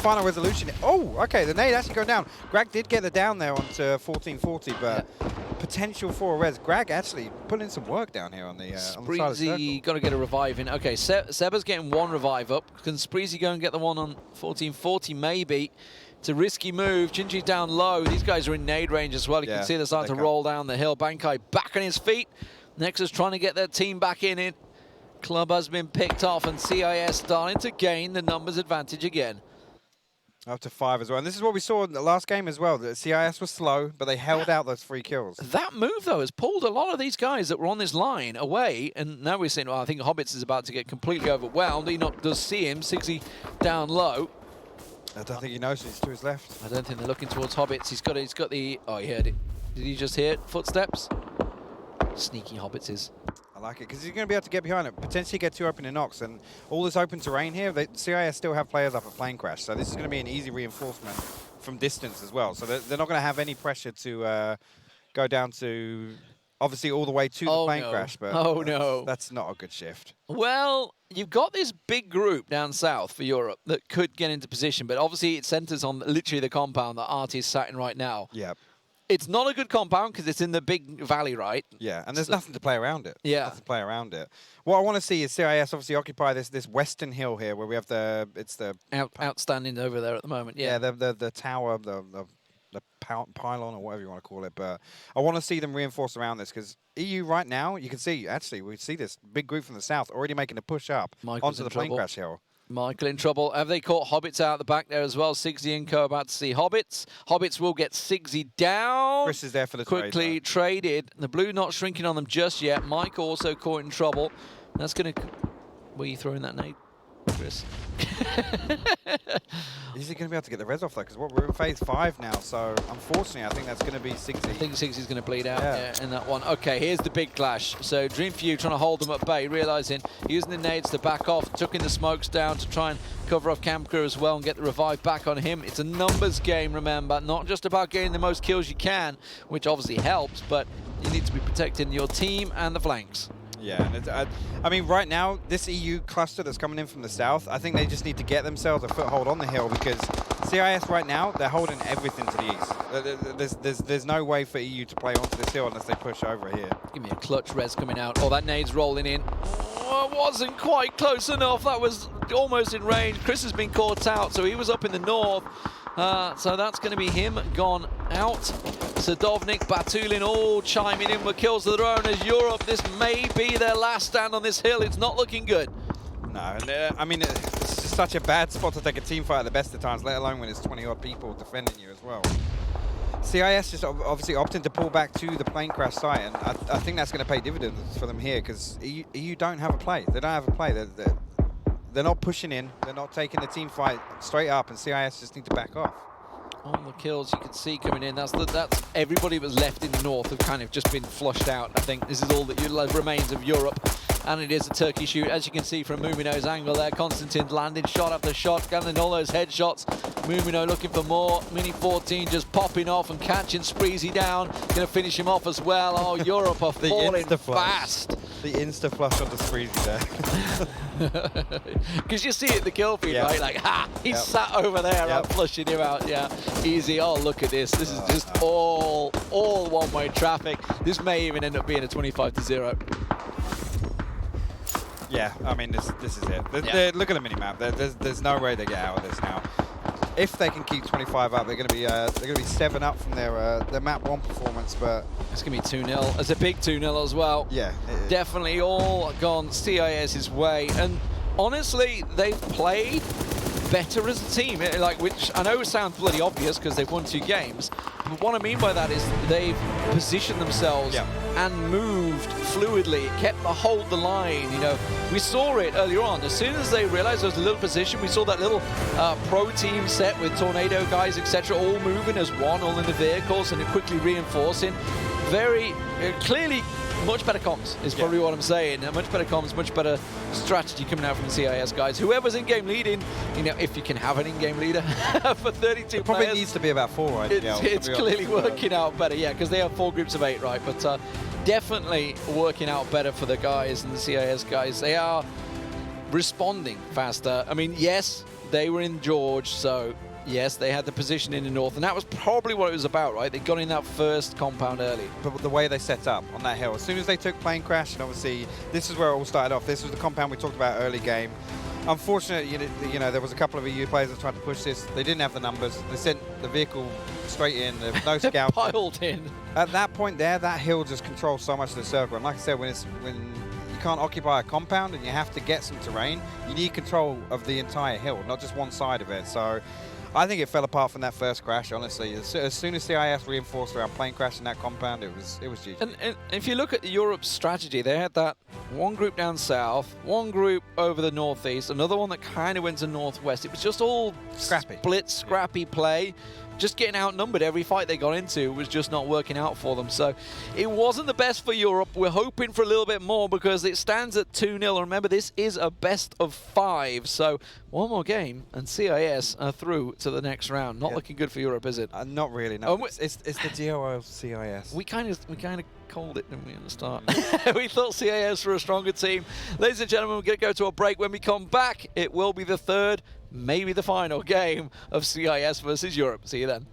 final resolution. Oh, okay, the nade actually going down. Grag did get the down there onto 1440, but potential for a res. Grag actually putting in some work down here on the side of the circle. Got to get a revive in. Okay, Seba's getting 1 revive up. Can Spreezy go and get the one on 1440? Maybe. It's a risky move. Gingy's down low. These guys are in nade range as well. You can see they're starting to roll down the hill. Bankai back on his feet. Nexus trying to get their team back in it. Club has been picked off, and CIS starting to gain the numbers advantage again. Up to 5 as well. And this is what we saw in the last game as well. The CIS was slow, but they held out those 3 kills. That move, though, has pulled a lot of these guys that were on this line away. And now we're saying, well, I think Hobbits is about to get completely overwhelmed. Enoch does see him. Sigsy down low. I don't think he knows he's to his left. I don't think they're looking towards Hobbits. He's got the... Oh, he heard it. Did he just hear it? Footsteps? Sneaky Hobbits is. I like it, because he's going to be able to get behind it, potentially get 2 open in Nox, and all this open terrain here, CIS still have players up at Plane Crash, so this is going to be an easy reinforcement from distance as well. So they're not going to have any pressure to go down to, obviously, all the way to the Plane Crash, but that's not a good shift. Well, you've got this big group down south for Europe that could get into position, but obviously it centers on literally the compound that Artie is sat in right now. Yeah. It's not a good compound because it's in the big valley, right? Yeah, and there's nothing to play around it. Yeah. Nothing to play around it. What I want to see is CIS obviously occupy this western hill here where we have it's the... outstanding over there at the moment, yeah. Yeah, the tower, the pylon or whatever you want to call it. But I want to see them reinforce around this because EU right now, you can see, actually, we see this big group from the south already making a push up onto the Plane Crash hill. Michael in trouble. Have they caught Hobbits out the back there as well? Sigsy and co about to see Hobbits. Hobbits will get Sigsy down. Chris is there for the quickly traded. The blue not shrinking on them just yet. Mike also caught in trouble. That's going to... Were you throwing that nade, Chris? Is he going to be able to get the res off though? Because we're in phase 5 now, so unfortunately I think that's going to be Sigsy. I think Sigsy's going to bleed out in that one. Okay, here's the big clash. So Dream for You trying to hold them at bay, realizing using the nades to back off, tucking the smokes down to try and cover off Camker as well and get the revive back on him. It's a numbers game, remember, not just about getting the most kills you can, which obviously helps, but you need to be protecting your team and the flanks. Yeah, and I mean, right now, this EU cluster that's coming in from the south, I think they just need to get themselves a foothold on the hill because CIS right now, they're holding everything to the east. There's no way for EU to play onto this hill unless they push over here. Give me a clutch res coming out. Oh, that nade's rolling in. Oh, it wasn't quite close enough. That was almost in range. Chris has been caught out, so he was up in the north. So that's going to be him gone out. Sadovnik, Batulin all chiming in with kills of their own as Europe. This may be their last stand on this hill. It's not looking good. No, and I mean, it's just such a bad spot to take a team fight at the best of times, let alone when it's 20-odd people defending you as well. CIS just obviously opting to pull back to the Plane Crash site, and I think that's going to pay dividends for them here because EU don't have a play. They don't have a play. They're not pushing in. They're not taking the team fight straight up, and CIS just need to back off. All the kills you can see coming in. That's everybody that was left in the north have kind of just been flushed out. I think this is all that remains of Europe. And it is a turkey shoot, as you can see from Mumino's angle there. Konstantin landing shot after shot, getting all those headshots. Mumino looking for more. Mini 14 just popping off and catching Spreezy down. Going to finish him off as well. Oh, Europe are falling fast. The insta flush on the Spreezy there. Because you see it in the kill feed, right? Like, ha! He's sat over there. I'm flushing him out. Yeah, easy. Oh, look at this. This is just all one-way traffic. This may even end up being a 25-0. Yeah, I mean, this is it. Look at the minimap. There's no way they get out of this now. If they can keep 25 up, they're going to be 7 up from their map 1 performance. But it's going to be 2-0. It's a big 2-0 as well. Yeah, definitely all gone CIS's way. And honestly, they've played better as a team. Which I know sounds bloody obvious because they've won 2 games. But what I mean by that is they've positioned themselves and moved fluidly, kept hold the line. You know, we saw it earlier on. As soon as they realized there was a little position, we saw that little pro team set with Tornado guys, etc., all moving as one, all in the vehicles, and quickly reinforcing. Very clearly, much better comms is probably what I'm saying. Much better comms, much better strategy coming out from the CIS guys. Whoever's in-game leading, you know, if you can have an in-game leader for 32 it probably players, needs to be about 4, right? It's clearly working out better, because they have 4 groups of 8, right? But definitely working out better for the guys and the CIS guys. They are responding faster. I mean, yes, they were in George, so yes, they had the position in the north, and that was probably what it was about, right? They got in that first compound early. But the way they set up on that hill, as soon as they took Plane Crash, and obviously this is where it all started off. This was the compound we talked about early game. Unfortunately, you know, there was a couple of EU players that tried to push this. They didn't have the numbers. They sent the vehicle straight in. There was no scout. Piled in. At that point there, that hill just controls so much of the circle. And like I said, when you can't occupy a compound and you have to get some terrain, you need control of the entire hill, not just one side of it. So I think it fell apart from that first crash, honestly. As soon as CIS reinforced around plane crash in that compound, it was GG. And if you look at Europe's strategy, they had that one group down south, one group over the northeast, another one that kind of went to northwest. It was just all split, scrappy play. Just getting outnumbered every fight they got into was just not working out for them. So it wasn't the best for Europe. We're hoping for a little bit more because it stands at 2-0. Remember, this is a best of 5. So one more game and CIS are through to the next round. Not looking good for Europe, is it? Not really, no. It's the GLL CIS. We kind of called it, didn't we, at the start? We thought CIS were a stronger team. Ladies and gentlemen, we're going to go to a break. When we come back, it will be the third, maybe the final game of CIS versus Europe. See you then.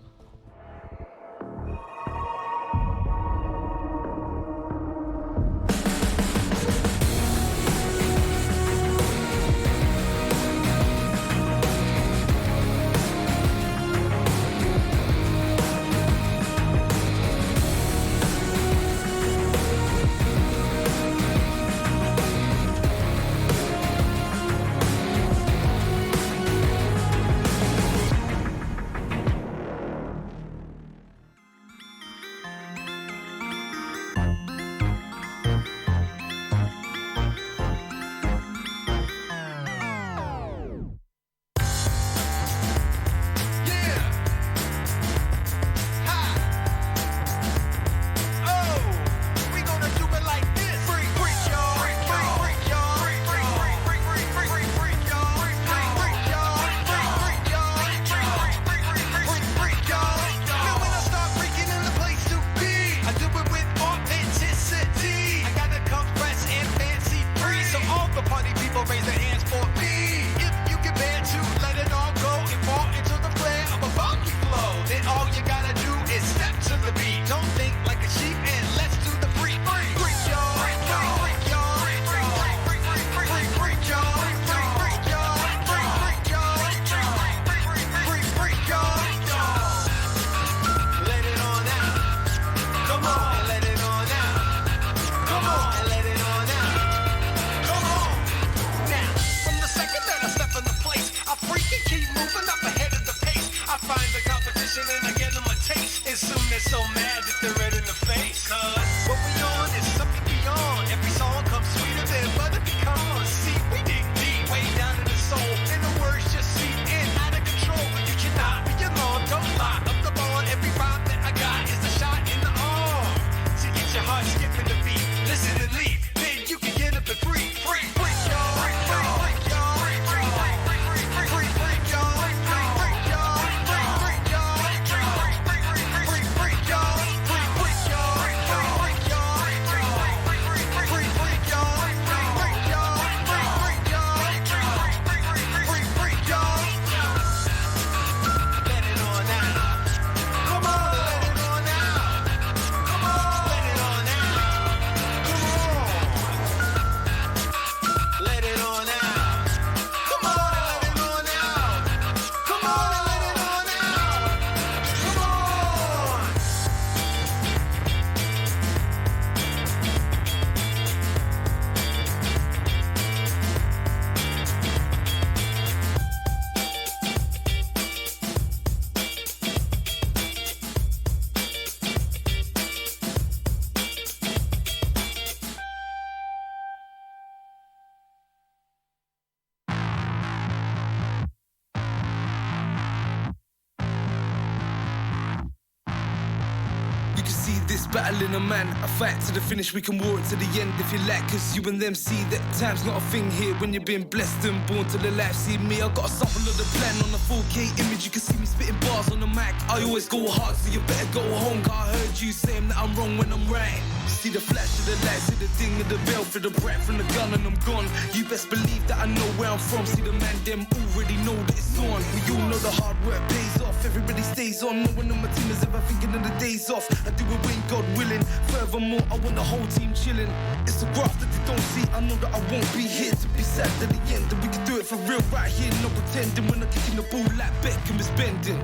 Battling a man, a fight to the finish, we can war it to the end if you like. Cause you and them see that time's not a thing here when you've been blessed and born to the life. See me, I got a sample of the plan on the 4K image. You can see me spitting bars on the mic. I always go hard, so you better go home. Cause I heard you saying that I'm wrong when I'm right. See the flash of the light, see the ding of the bell, for the breath from the gun and I'm gone. You best believe that I know where I'm from. See the man, them already know that it's on. We all know the hard work pays off. Everybody stays on. No one on my team is ever thinking of the days off. I do it when God willing. Furthermore, I want the whole team chilling. It's the graph that they don't see. I know that I won't be here to be sad at the end. And we can do it for real right here, no pretending. When I'm kicking the ball like Beckham is bending.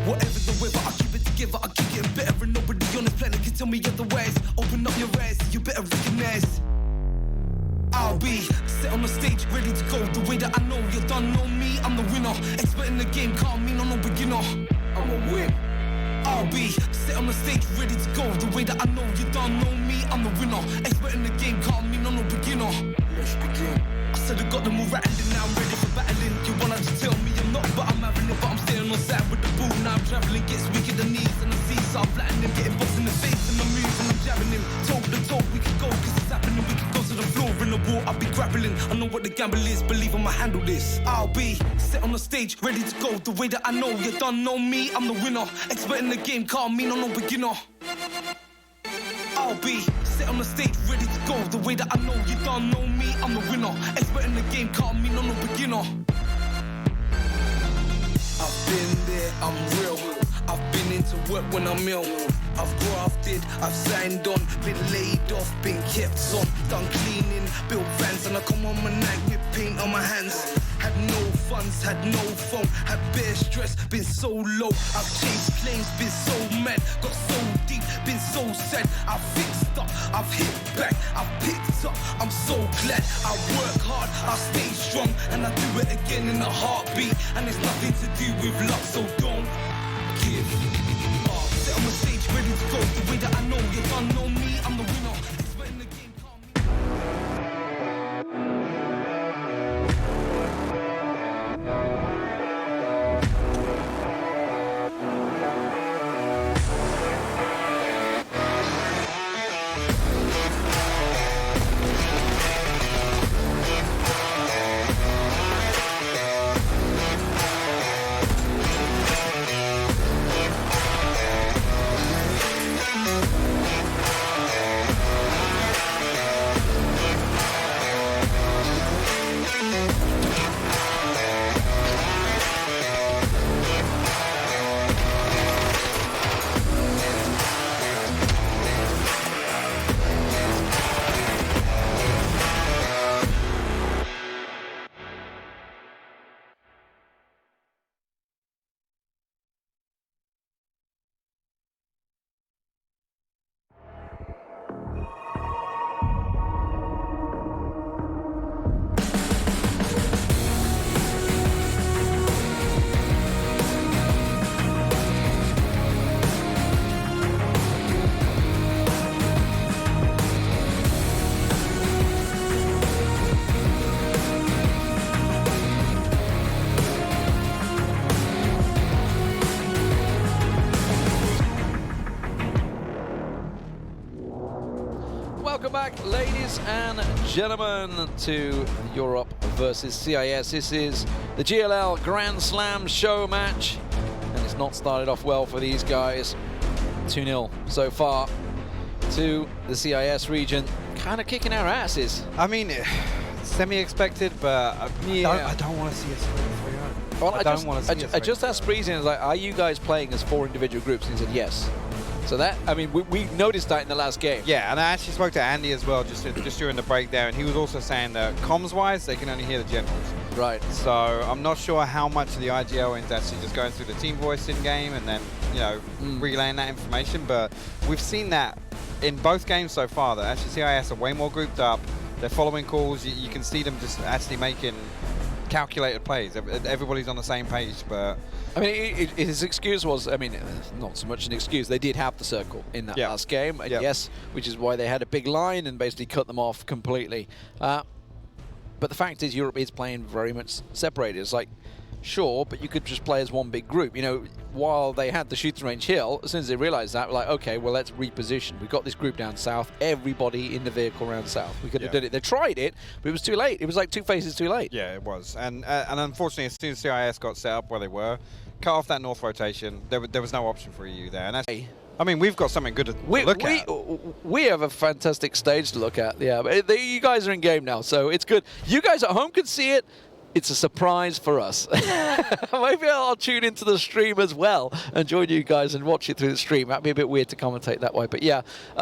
Whatever the weather, I keep it together, I keep getting better. And nobody on this planet can tell me otherwise. Open up your eyes, you better recognize I'll be set on the stage, ready to go. The way that I know you done know me, I'm the winner. Expert in the game, can't mean I'm no beginner. I'ma win. I'll be set on the stage, ready to go. The way that I know you done know me, I'm the winner. Expert in the game, can't mean I'm no beginner. Let's begin. I said I got them all rattling, now I'm ready for battling. You wanna just tell me I'm not, but I'm having it. But I'm staying on side with the ball. Now I'm traveling, gets weak at the knees and the seas. So I'm flattening, getting boxed in the face and I'm moving, I'm jabbing him. Toe to toe, we can go, cause it's happening. We can go to the floor in the war, I'll be grappling. I know what the gamble is, believe I'ma handle this. I'll be set on the stage, ready to go. The way that I know you done know me, I'm the winner. Expert in the game, can't mean I'm no beginner. I'll be set on the stage, ready to go. The way that I know you done know me, I'm the winner. Expert in the game, can't mean I'm no beginner. I've been there, I'm real. I've been into work when I'm ill. I've grafted, I've signed on, been laid off, been kept on. Done cleaning, built vans, and I come on my night with paint on my hands. Had no funds, had no phone, had bare stress, been so low. I've chased claims, been so mad, got so deep, been so sad. I've fixed up, I've hit back, I've picked up, I'm so glad. I work hard, I stay strong, and I do it again in a heartbeat. And it's nothing to do with luck, so don't give up. Set on the stage, ready to go. The way that I know you done know me, I'm the winner. Expert in the game, can't Welcome back, ladies and gentlemen, to Europe versus CIS. This is the GLL Grand Slam show match, and it's not started off well for these guys. 2-0 so far to the CIS region, kind of kicking our asses. I mean, semi-expected, but Yeah. I don't want to see us 3-0. Well, I just asked Breezy, like, are you guys playing as 4 individual groups? And he said yes. So that, I mean, we noticed that in the last game. Yeah, and I actually spoke to Andy as well just during the breakdown. He was also saying that comms-wise, they can only hear the generals. Right. So I'm not sure how much of the IGL is actually just going through the team voice in-game and then, you know, relaying that information. But we've seen that in both games so far, that actually CIS are way more grouped up. They're following calls. You can see them just actually making calculated plays. Everybody's on the same page, but... I mean, his excuse was, I mean, not so much an excuse. They did have the circle in that last game, and yes, which is why they had a big line and basically cut them off completely. But the fact is, Europe is playing very much separated. It's like, sure, but you could just play as one big group. You know, while they had the shooting range hill, as soon as they realized that, we're like, okay, well, let's reposition. We've got this group down south, everybody in the vehicle around south. We could have done it. They tried it, but it was too late. It was like 2 phases too late. Yeah, it was. And unfortunately, as soon as CIS got set up where they were, cut off that north rotation, there was no option for EU there. And that's, I mean, we've got something good to look at. We have a fantastic stage to look at. Yeah, but you guys are in game now, so it's good. You guys at home can see it. It's a surprise for us. Maybe I'll tune into the stream as well and join you guys and watch it through the stream. That'd be a bit weird to commentate that way. But yeah,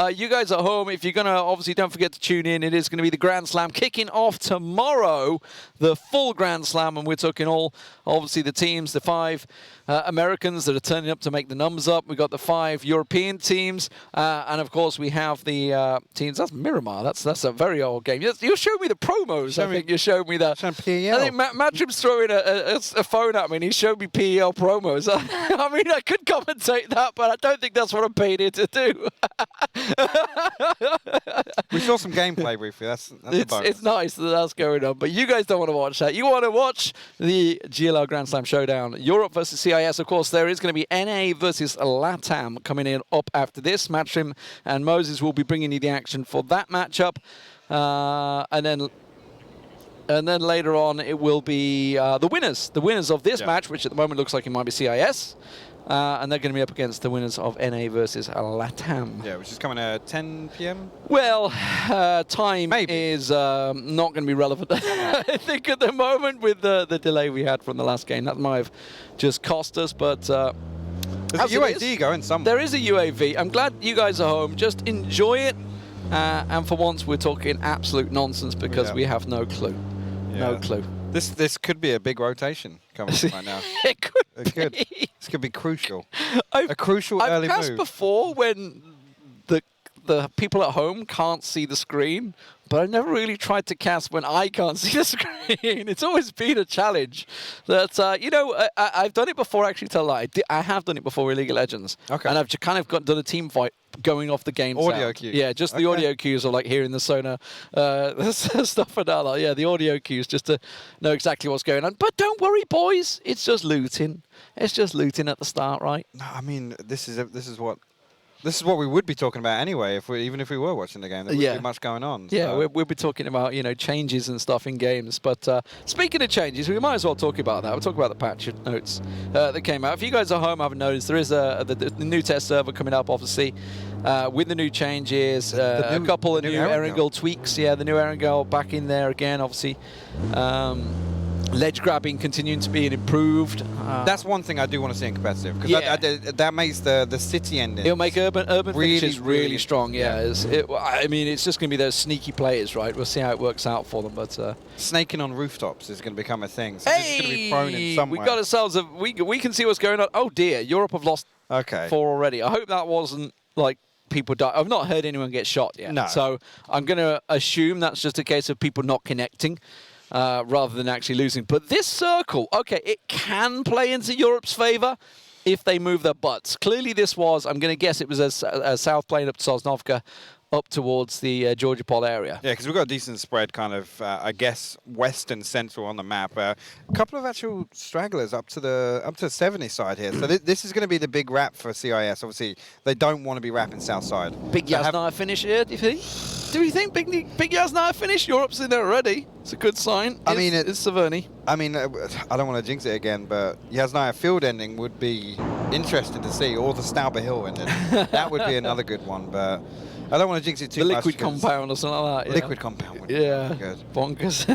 you guys at home, if you're going to, obviously don't forget to tune in. It is going to be the Grand Slam kicking off tomorrow, the full Grand Slam. And we're talking all, obviously, the teams, the 5 Americans that are turning up to make the numbers up. We've got the 5 European teams. And, of course, we have the teams. That's Miramar. That's a very old game. You showed me the promos. I think you showed me that. I think Matrim's throwing a phone at me, and he showed me PEL promos. I mean, I could commentate that, but I don't think that's what I'm paid here to do. We saw some gameplay briefly. That's a bonus. It's nice that that's going on, but you guys don't want to watch that. You want to watch the GLL Grand Slam Showdown. Europe versus CIS, of course. There is going to be NA versus LATAM coming in up after this. Matrim and Moses will be bringing you the action for that matchup. And then later on, it will be the winners of this match, which at the moment looks like it might be CIS. And they're going to be up against the winners of NA versus LATAM. Yeah, which is coming at 10 p.m. Well, time is not going to be relevant, I think, at the moment with the delay we had from the last game. That might have just cost us, but... There's a UAV going somewhere. There is a UAV. I'm glad you guys are home. Just enjoy it. And for once, we're talking absolute nonsense because we have no clue. Yeah. No clue. This could be a big rotation coming up right now. It could be. This could be crucial. A crucial early move. I've cast before when the people at home can't see the screen, but I never really tried to cast when I can't see the screen. It's always been a challenge. That I've done it before. Actually, tell a lie. I have done it before in League of Legends. Okay. And I've kind of done a team fight going off the game audio cues. Yeah, just the audio cues of like hearing the sonar stuff and all that. Yeah, the audio cues just to know exactly what's going on. But don't worry, boys. It's just looting. It's just looting at the start, right? No, I mean this is what we would be talking about anyway, even if we were watching the game. There wouldn't be much going on. Yeah, so. we'll be talking about changes and stuff in games. But speaking of changes, we might as well talk about that. We'll talk about the patch notes that came out. If you guys are home, haven't noticed, there is the new test server coming up, obviously, with the new changes, a couple of new Erangel tweaks. Yeah, the new Erangel back in there again, obviously. Ledge grabbing continuing to be improved. That's one thing I do want to see in competitive, because that makes the city ending. It'll make urban finishes really strong. Yeah, I mean, it's just going to be those sneaky players, right? We'll see how it works out for them. But snaking on rooftops is going to become a thing. So this is going to be thrown in somewhere. We got ourselves we can see what's going on. Oh dear, Europe have lost 4 already. I hope that wasn't like people die. I've not heard anyone get shot yet. No. So I'm going to assume that's just a case of people not connecting. Rather than actually losing. But this circle, okay, it can play into Europe's favour if they move their butts. Clearly this was, I'm going to guess it was a south plane up to Sosnovka, up towards the Georgia Pol area. Yeah, because we've got a decent spread kind of, I guess, west and central on the map. A couple of actual stragglers up to the 70 side here. So this is going to be the big wrap for CIS. Obviously, they don't want to be wrapping south side. Big Yaznaya finish here, do you think? Do you think Big Yaznaya finish? Europe's in there already. It's a good sign. I mean, it's Saverny. I mean, I don't want to jinx it again, but Yaznaya field ending would be interesting to see, or the Stauber Hill ending. That would be another good one, but I don't want to jinx it too much. The liquid compound or something like that. Yeah. Liquid compound would be good. Bonkers.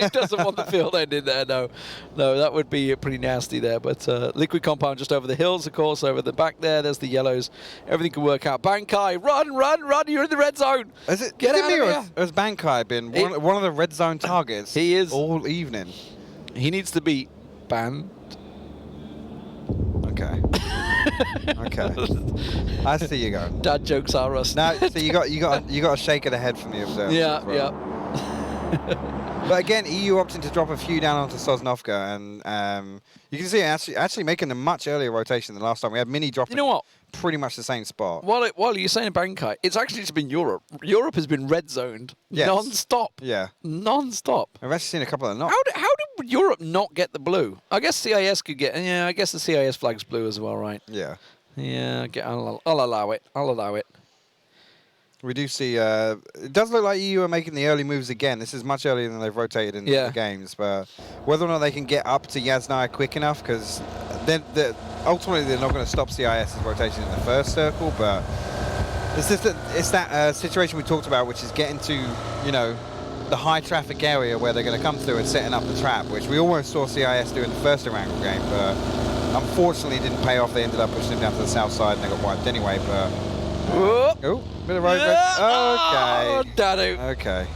he doesn't want the field ending there, no. No, that would be pretty nasty there. But liquid compound just over the hills, of course, over the back there's the yellows. Everything can work out. Bankai, run, you're in the red zone. Get out of here. Has Bankai been one of the red zone targets he is all evening? He needs to be banned. Okay. Okay. I see you going. Dad jokes are us. No, so you got a shake of the head from the observer. Yeah. But again, EU opting to drop a few down onto Sosnovka, and you can see it actually making a much earlier rotation than last time. We had Mini dropping. You know what? Pretty much the same spot. While you're saying Bankai, it's actually just been Europe. Europe has been red zoned non-stop. Yeah. Non-stop. I've actually seen a couple of knocks. How did Europe not get the blue? I guess CIS could get. Yeah, I guess the CIS flag's blue as well, right? Yeah. Yeah. I'll allow it. I'll allow it. We do see, it does look like EU are making the early moves again. This is much earlier than they've rotated in the games, but whether or not they can get up to Yaznaya quick enough, because ultimately they're not going to stop CIS's rotation in the first circle, but it's that situation we talked about, which is getting to, the high traffic area where they're going to come through and setting up the trap, which we almost saw CIS do in the first Erangel game, but unfortunately it didn't pay off. They ended up pushing him down to the south side and they got wiped anyway, but... Oh, bit of road. Okay. Oh, Dadu. Okay.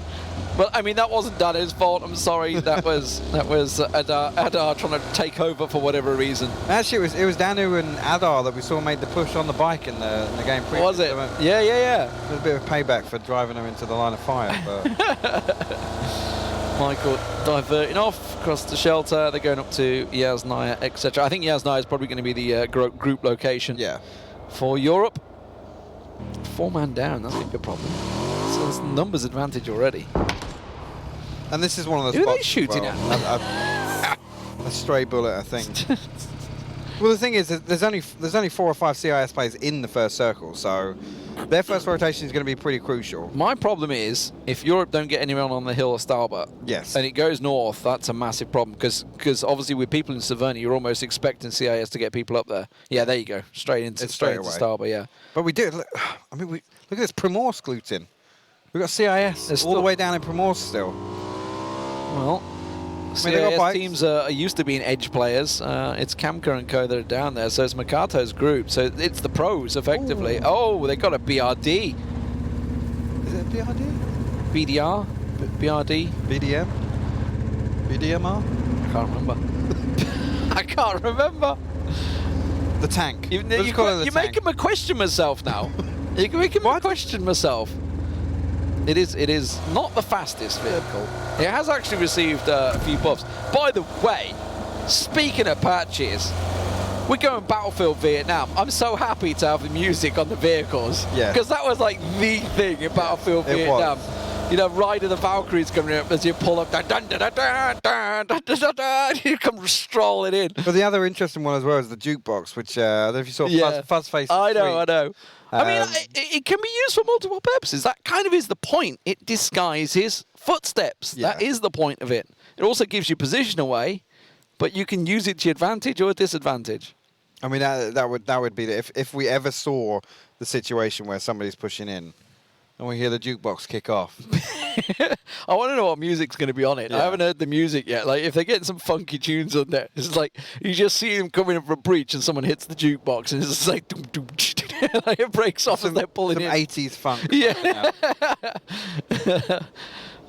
But I mean, that wasn't Dana's fault. I'm sorry. That was Adar trying to take over for whatever reason. Actually, it was Danu and Adar that we saw made the push on the bike in the game. Was it? Yeah. It was a bit of payback for driving them into the line of fire. But Michael diverting off across the shelter. They're going up to Yasnaya, etc. I think Yasnaya is probably going to be the group location. Yeah. For Europe. 4-man down. That's a big problem. So there's numbers advantage already. And this is one of those Who spots are they shooting at? A stray bullet, I think. Well, the thing is, there's only 4 or 5 CIS players in the first circle, so their first rotation is going to be pretty crucial. My problem is, if Europe don't get anyone on the hill of Starbuck, yes, and it goes north, that's a massive problem, because obviously with people in Saverny, you're almost expecting CIS to get people up there. Yeah, there you go, straight into Starbuck, yeah. But we do. I mean, look at this Primorsk looting. We've got CIS all the way down in Primorsk still. Well, CIS teams are used to being edge players. It's Kamka and co that are down there, so it's Makato's group. So it's the pros, effectively. Ooh. Oh, they got a BRD. Is it a BRD? BDR? BRD? BDM? BDMR? I can't remember. I can't remember. The tank. You're making me question myself now. You're making me question myself. It is not the fastest vehicle. It has actually received a few buffs. By the way, speaking of patches, we're going Battlefield Vietnam. I'm so happy to have the music on the vehicles. Yeah. Because that was like the thing in Battlefield Vietnam. Was. You know, Ride of the Valkyries coming up as you pull up, you come strolling in. But the other interesting one as well is the jukebox, which I don't know if you saw Fuzzface. I know. I mean, it can be used for multiple purposes. That kind of is the point. It disguises footsteps. Yeah. That is the point of it. It also gives you position away, but you can use it to your advantage or disadvantage. I mean, that would be if we ever saw the situation where somebody's pushing in and we hear the jukebox kick off. I want to know what music's going to be on it. Yeah. I haven't heard the music yet. Like, if they're getting some funky tunes on there, it's like you just see them coming in from a breach and someone hits the jukebox and it's just like, doom, doom, like it breaks off as they're pulling in. 80s funk. Yeah.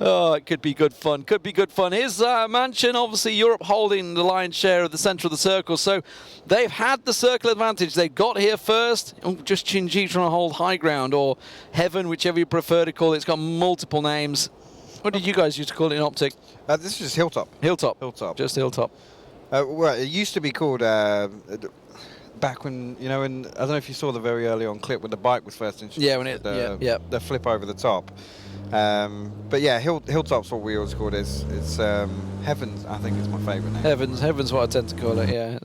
Oh, it could be good fun. Could be good fun. Here's Mansion, obviously Europe holding the lion's share of the centre of the circle. So they've had the circle advantage. They got here first. Just Chinji trying to hold high ground, or Heaven, whichever you prefer to call it. It's got multiple names. What did you guys used to call it in Optic? This is just Hilltop. Hilltop. Just Hilltop. Well, it used to be called back when, you know, I don't know if you saw the very early on clip when the bike was first introduced. Yeah, when the flip over the top. But yeah, Hilltop's what we always call it. It's Heavens, I think, is my favourite name. Heavens, what I tend to call it. Yeah,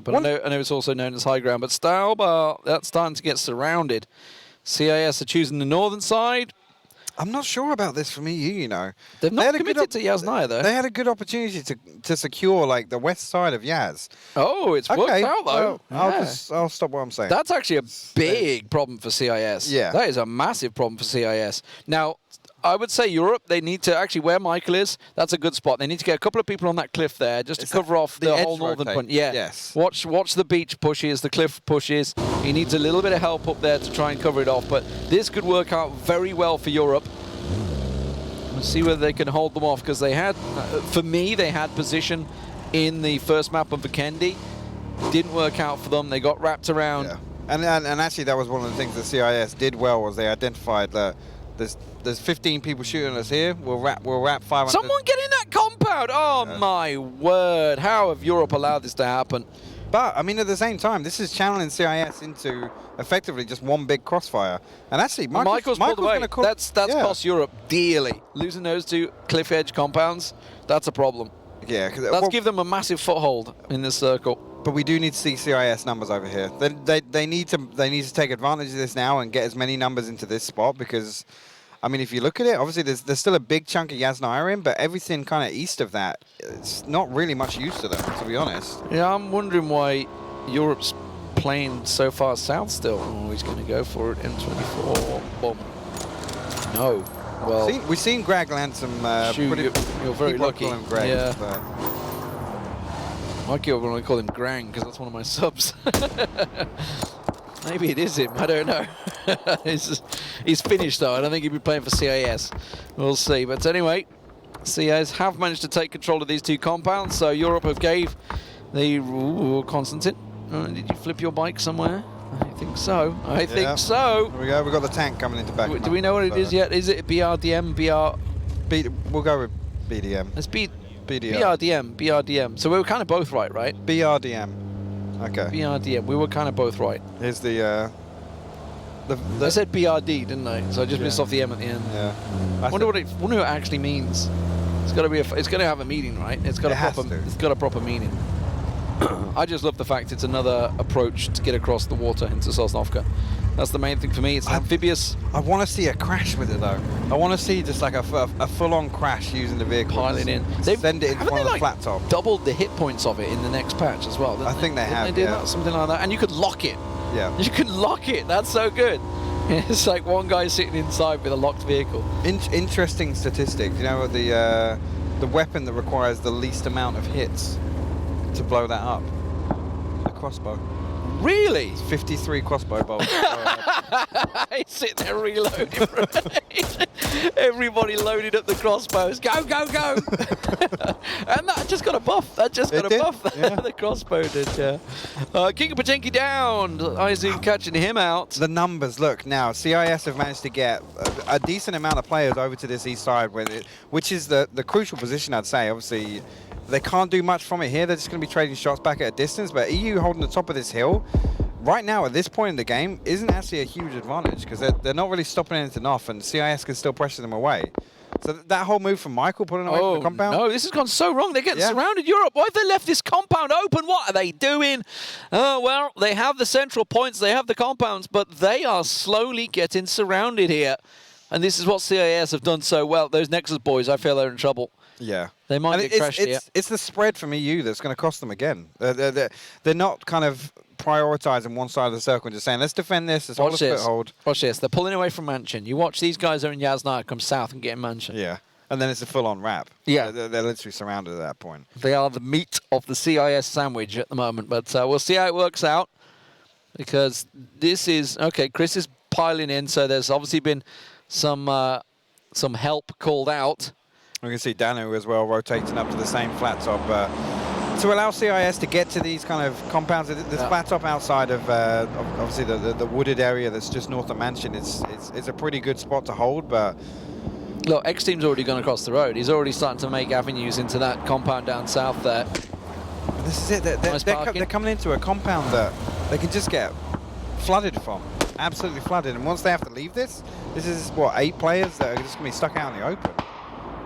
but I know it's also known as High Ground. But Stahlbar, that's starting to get surrounded. CIS are choosing the northern side. I'm not sure about this from EU, you know. They've not committed to Yasnaya, though. They had a good opportunity to secure, like, the west side of Yaz. Oh, it's worked out, though. Well, I'll stop what I'm saying. That's actually a big problem for CIS. Yeah. That is a massive problem for CIS. Now, I would say Europe, they need to actually, where Michael is, that's a good spot. They need to get a couple of people on that cliff there just to cover off the whole northern point. Yeah. Yes. Watch the beach pushes, the cliff pushes. He needs a little bit of help up there to try and cover it off. But this could work out very well for Europe. We'll see whether they can hold them off, because they had, for me, they had position in the first map of Vikendi. Didn't work out for them. They got wrapped around. Yeah. And actually, that was one of the things that CIS did well, was they identified that there's 15 people shooting us here. We'll wrap 500. Someone get in that compound! Oh my word! How have Europe allowed this to happen? But I mean, at the same time, this is channeling CIS into effectively just one big crossfire. And actually, Michael's pulled away. That's cost Europe dearly. Losing those two cliff edge compounds, that's a problem. Yeah, let's give them a massive foothold in this circle. But we do need to see CIS numbers over here. They need to take advantage of this now and get as many numbers into this spot, because, I mean, if you look at it, obviously there's still a big chunk of Yasnaya in, but everything kind of east of that, it's not really much use to them, to be honest. Yeah, I'm wondering why Europe's playing so far south still. Oh, he's going to go for it. M24 bomb. No. Well, we've seen Greg land some. You're very lucky. Call him Greg, yeah. But Mikey, I'm going to call him Grang, because that's one of my subs. Maybe it is him. I don't know. he's finished, though. I don't think he'll be playing for CIS. We'll see. But anyway, CIS have managed to take control of these two compounds. So Europe have gave the Constantine. Did you flip your bike somewhere? I think so. I think so. Here we go. We've got the tank coming into back. Do we know what it is yet? Is it BRDM? We'll go with BDM. It's BRDM. So we were kind of both right? BRDM. Okay. BRDM. We were kind of both right. Here's the I said BRD, didn't I? So I just missed off the M at the end. Yeah. I wonder what it actually means. It's got to be. It's going to have a meaning, right? It's got a proper meaning. I just love the fact it's another approach to get across the water into Sosnovka. That's the main thing for me. It's amphibious. I want to see a crash with it, though. I want to see just like a full-on crash using the vehicle. Piling in. Send it in front of the flat top. Doubled the hit points of it in the next patch as well. I think they have. They did something like that, and you could lock it. Yeah. You could lock it. That's so good. It's like one guy sitting inside with a locked vehicle. Interesting statistic. You know the weapon that requires the least amount of hits to blow that up? The crossbow. Really? 53 crossbow bolts. He's sitting there reloading. Everybody loaded up the crossbows. Go, go, go! And that just got a buff. The crossbow did, yeah. King of Pachinki down. Izzy catching him out. The numbers, look, now, CIS have managed to get a decent amount of players over to this east side, which is the crucial position, I'd say. Obviously, they can't do much from it here. They're just going to be trading shots back at a distance. But EU holding the top of this hill, right now at this point in the game, isn't actually a huge advantage because they're not really stopping anything off, and CIS can still pressure them away. So that whole move from Michael putting away from the compound. No, this has gone so wrong. They're getting surrounded. Europe, why have they left this compound open? What are they doing? Well, they have the central points. They have the compounds, but they are slowly getting surrounded here. And this is what CIS have done so well. Those Nexus boys, I feel they're in trouble. Yeah. They might get crashed here. It's the spread from EU that's going to cost them again. They're not kind of prioritizing one side of the circle and just saying, let's defend this, let's hold. Watch this. They're pulling away from Mansion. You watch, these guys are in Yasnaya, come south and get in Mansion. Yeah. And then it's a full-on wrap. Yeah. They're literally surrounded at that point. They are the meat of the CIS sandwich at the moment, but we'll see how it works out because this is... Okay, Chris is piling in, so there's obviously been some help called out. We can see Danu as well rotating up to the same flat top to allow CIS to get to these kind of compounds. This flat top outside of obviously the wooded area that's just north of Mansion. It's a pretty good spot to hold, but look, X Team's already gone across the road. He's already starting to make avenues into that compound down south there. But this is it. They're coming into a compound that they can just get flooded from. Absolutely flooded. And once they have to leave this is what, 8 players that are just going to be stuck out in the open.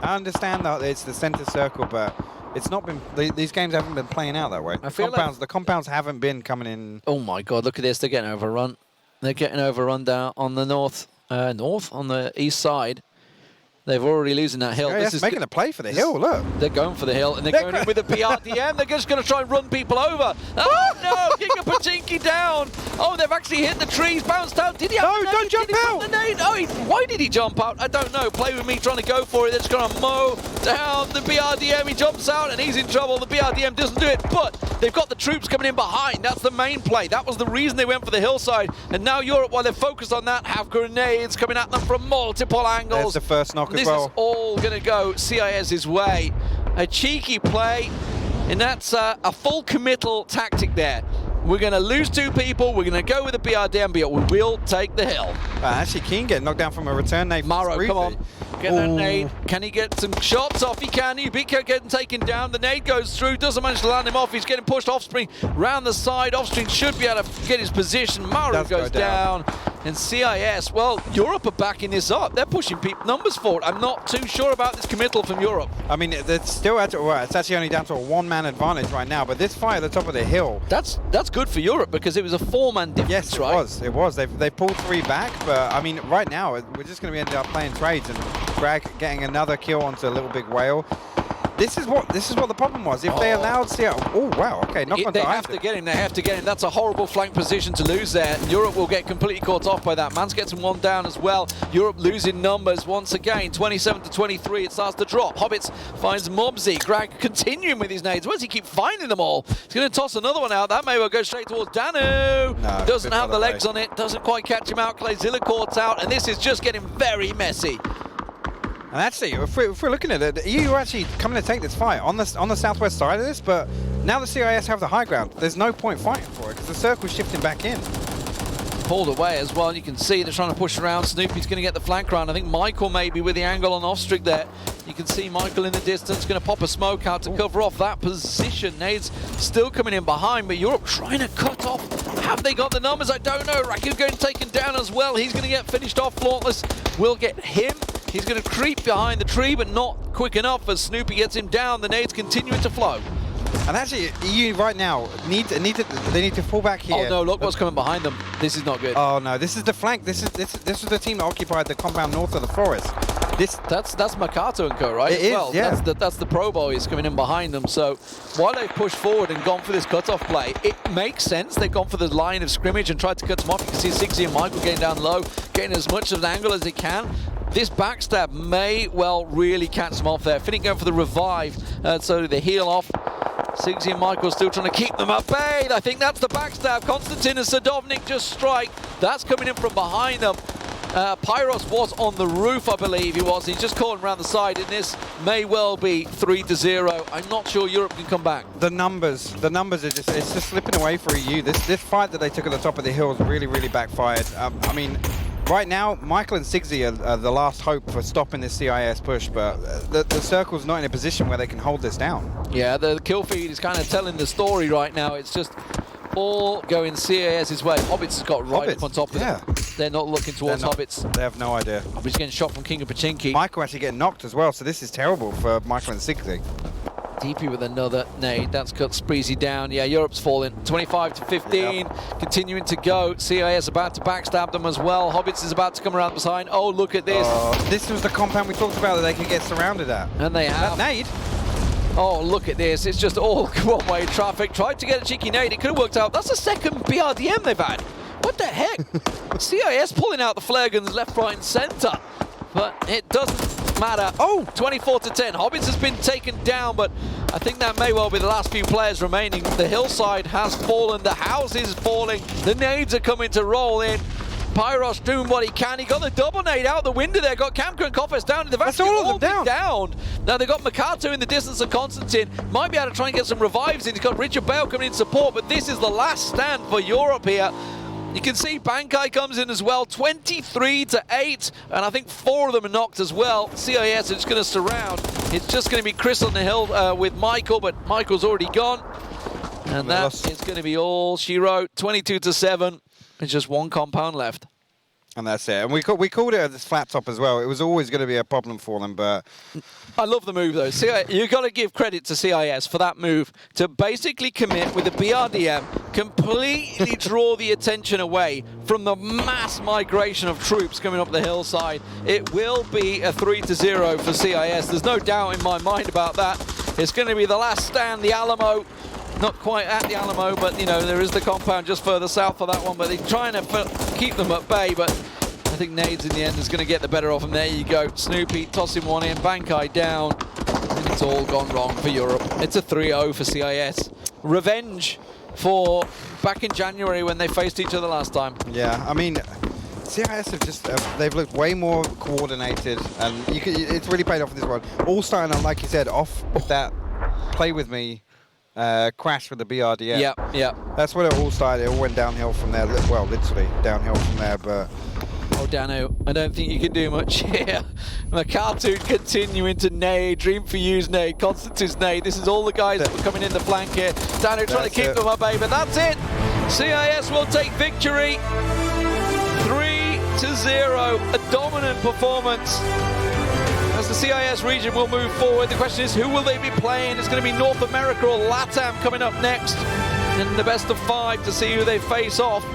I understand that it's the center circle, but it's not been. These games haven't been playing out that way. I feel the compounds haven't been coming in. Oh my God! Look at this. They're getting overrun. They're getting overrun down on the on the east side. They're already losing that hill. This is making a play for the hill, look. They're going for the hill, and they're going in with a BRDM. They're just going to try and run people over. Oh, no! King of Pachinki down. Oh, they've actually hit the trees, bounced out. Did he have No, don't jump out. The nade? Oh, why did he jump out? I don't know. Play with me trying to go for it. They're just going to mow down the BRDM. He jumps out, and he's in trouble. The BRDM doesn't do it, but they've got the troops coming in behind. That's the main play. That was the reason they went for the hillside. And now Europe, while they're focused on that, have grenades coming at them from multiple angles. There's the first knock as well. This is all going to go CIS's way. A cheeky play, and that's a full committal tactic there. We're going to lose 2 people. We're going to go with the BRDM, but we will take the hill. Actually, Keen getting knocked down from a return nade. Maro, come on. Get that nade. Can he get some shots off? He can. Ubika getting taken down. The nade goes through. Doesn't manage to land him off. He's getting pushed Offspring round the side. Offspring should be able to get his position. Maro goes down. And CIS, well, Europe are backing this up. They're pushing numbers forward. I'm not too sure about this committal from Europe. I mean, it's still it's actually only down to a 1-man advantage right now. But this fight at the top of the hill, that's good for Europe because it was a 4-man difference. Yes, it was. They pulled 3 back, but I mean, right now we're just going to end up playing trades and Greg getting another kill onto a Little Big Whale. This is what the problem was. If they allowed Seattle, oh wow, okay, knock on. They have to get him. They have to get him. That's a horrible flank position to lose there. Europe will get completely caught off by that. Mans gets him one down as well. Europe losing numbers once again. 27 to 23. It starts to drop. Hobbits finds Mobsy. Greg continuing with his nades. Where does he keep finding them all? He's going to toss another one out. That may well go straight towards Danu. No, doesn't have the legs on it. Doesn't quite catch him out. Clayzilla caught out, and this is just getting very messy. And actually, if we're looking at it, the EU are actually coming to take this fight on the southwest side of this, but now the CIS have the high ground. There's no point fighting for it because the circle's shifting back in. Pulled away as well. You can see they're trying to push around. Snoopy's going to get the flank round. I think Michael maybe with the angle on Ostrich there. You can see Michael in the distance, going to pop a smoke out to cover off that position. Nades still coming in behind, but Europe trying to cut off. Have they got the numbers? I don't know. Raki's going taken down as well. He's going to get finished off. Flauntless will get him. He's going to creep behind the tree, but not quick enough as Snoopy gets him down. The nades continuing to flow. And actually, EU right now they need to fall back here. Oh no! Look what's coming behind them. This is not good. Oh no! This is the flank. This is the team that occupied the compound north of the forest. That's Makato and co, right? It is, yeah. That's the pro boys coming in behind them. So while they've pushed forward and gone for this cut-off play, it makes sense. They've gone for the line of scrimmage and tried to cut them off. You can see Sixy and Michael getting down low, getting as much of an angle as they can. This backstab may well really catch them off there. Finnick going for the revive, so they heal off. Sixy and Michael still trying to keep them at bay. I think that's the backstab. Konstantin and Sadovnik just strike. That's coming in from behind them. Pyros was on the roof, I believe he was. He's just caught him around the side, and this may well be 3-0. I'm not sure Europe can come back. The numbers are just, it's just slipping away for EU. This fight that they took at the top of the hill has really backfired. I mean, right now, Michael and Sixy are the last hope for stopping this CIS push, but the circle's not in a position where they can hold this down. Yeah, the kill feed is kind of telling the story right now. It's just all going CIS's way. Hobbits has got right up on top of them. They're not looking towards Hobbits. They have no idea. Hobbits getting shot from King of Pachinki. Michael actually getting knocked as well, so this is terrible for Michael and Sixy. DP with another nade. That's cut Spreezy down. Yeah, Europe's falling. 25 to 15. Continuing to go. CIS about to backstab them as well. Hobbits is about to come around behind. Oh, look at this. This was the compound we talked about that they could get surrounded at. And they have. That nade. Oh, look at this. It's just all one-way traffic. Tried to get a cheeky nade. It could have worked out. That's the second BRDM they've had. What the heck? CIS pulling out the flare guns left, right, and center. But it doesn't matter. Oh, 24 to 10. Hobbits has been taken down, but I think that may well be the last few players remaining. The hillside has fallen. The house is falling. The nades are coming to roll in. Pyros doing what he can. He got the double nade out the window there. Got Kamka and Koffes down. They've actually all been down. Now they've got Makato in the distance and Konstantin. Might be able to try and get some revives in. He's got Richard Bale coming in support, but this is the last stand for Europe here. You can see Bankai comes in as well, 23 to 8, and I think 4 of them are knocked as well. CIS are just going to surround. It's just going to be Chris on the hill with Michael, but Michael's already gone. And that is going to be all she wrote. 22 to 7. There's just one compound left. And that's it. And we called it a flat top as well. It was always going to be a problem for them, but... I love the move, though. You've got to give credit to CIS for that move to basically commit with the BRDM, completely draw the attention away from the mass migration of troops coming up the hillside. It will be a 3-0 for CIS. There's no doubt in my mind about that. It's going to be the last stand, the Alamo. Not quite at the Alamo, but, you know, there is the compound just further south for that one. But they're trying to keep them at bay, but I think Nades in the end is going to get the better of them. There you go. Snoopy tossing one in, Bankai down. And it's all gone wrong for Europe. It's a 3-0 for CIS. Revenge for back in January when they faced each other last time. Yeah, I mean, CIS have just, they've looked way more coordinated, and it's really paid off in this one. All starting on, like you said, off that play with me. Crash with the BRDM. Yeah. That's when it all started. It all went downhill from there. Well, literally downhill from there, but... Oh, Danu, I don't think you can do much here. Makato continuing to nade. Dream for You's nade. Constantine's nade. This is all the guys that were coming in the flank here. Danu trying to keep them at bay, but that's it. CIS will take victory. 3-0. A dominant performance. As the CIS region will move forward, the question is, who will they be playing? It's going to be North America or LATAM coming up next. In the best of 5 to see who they face off.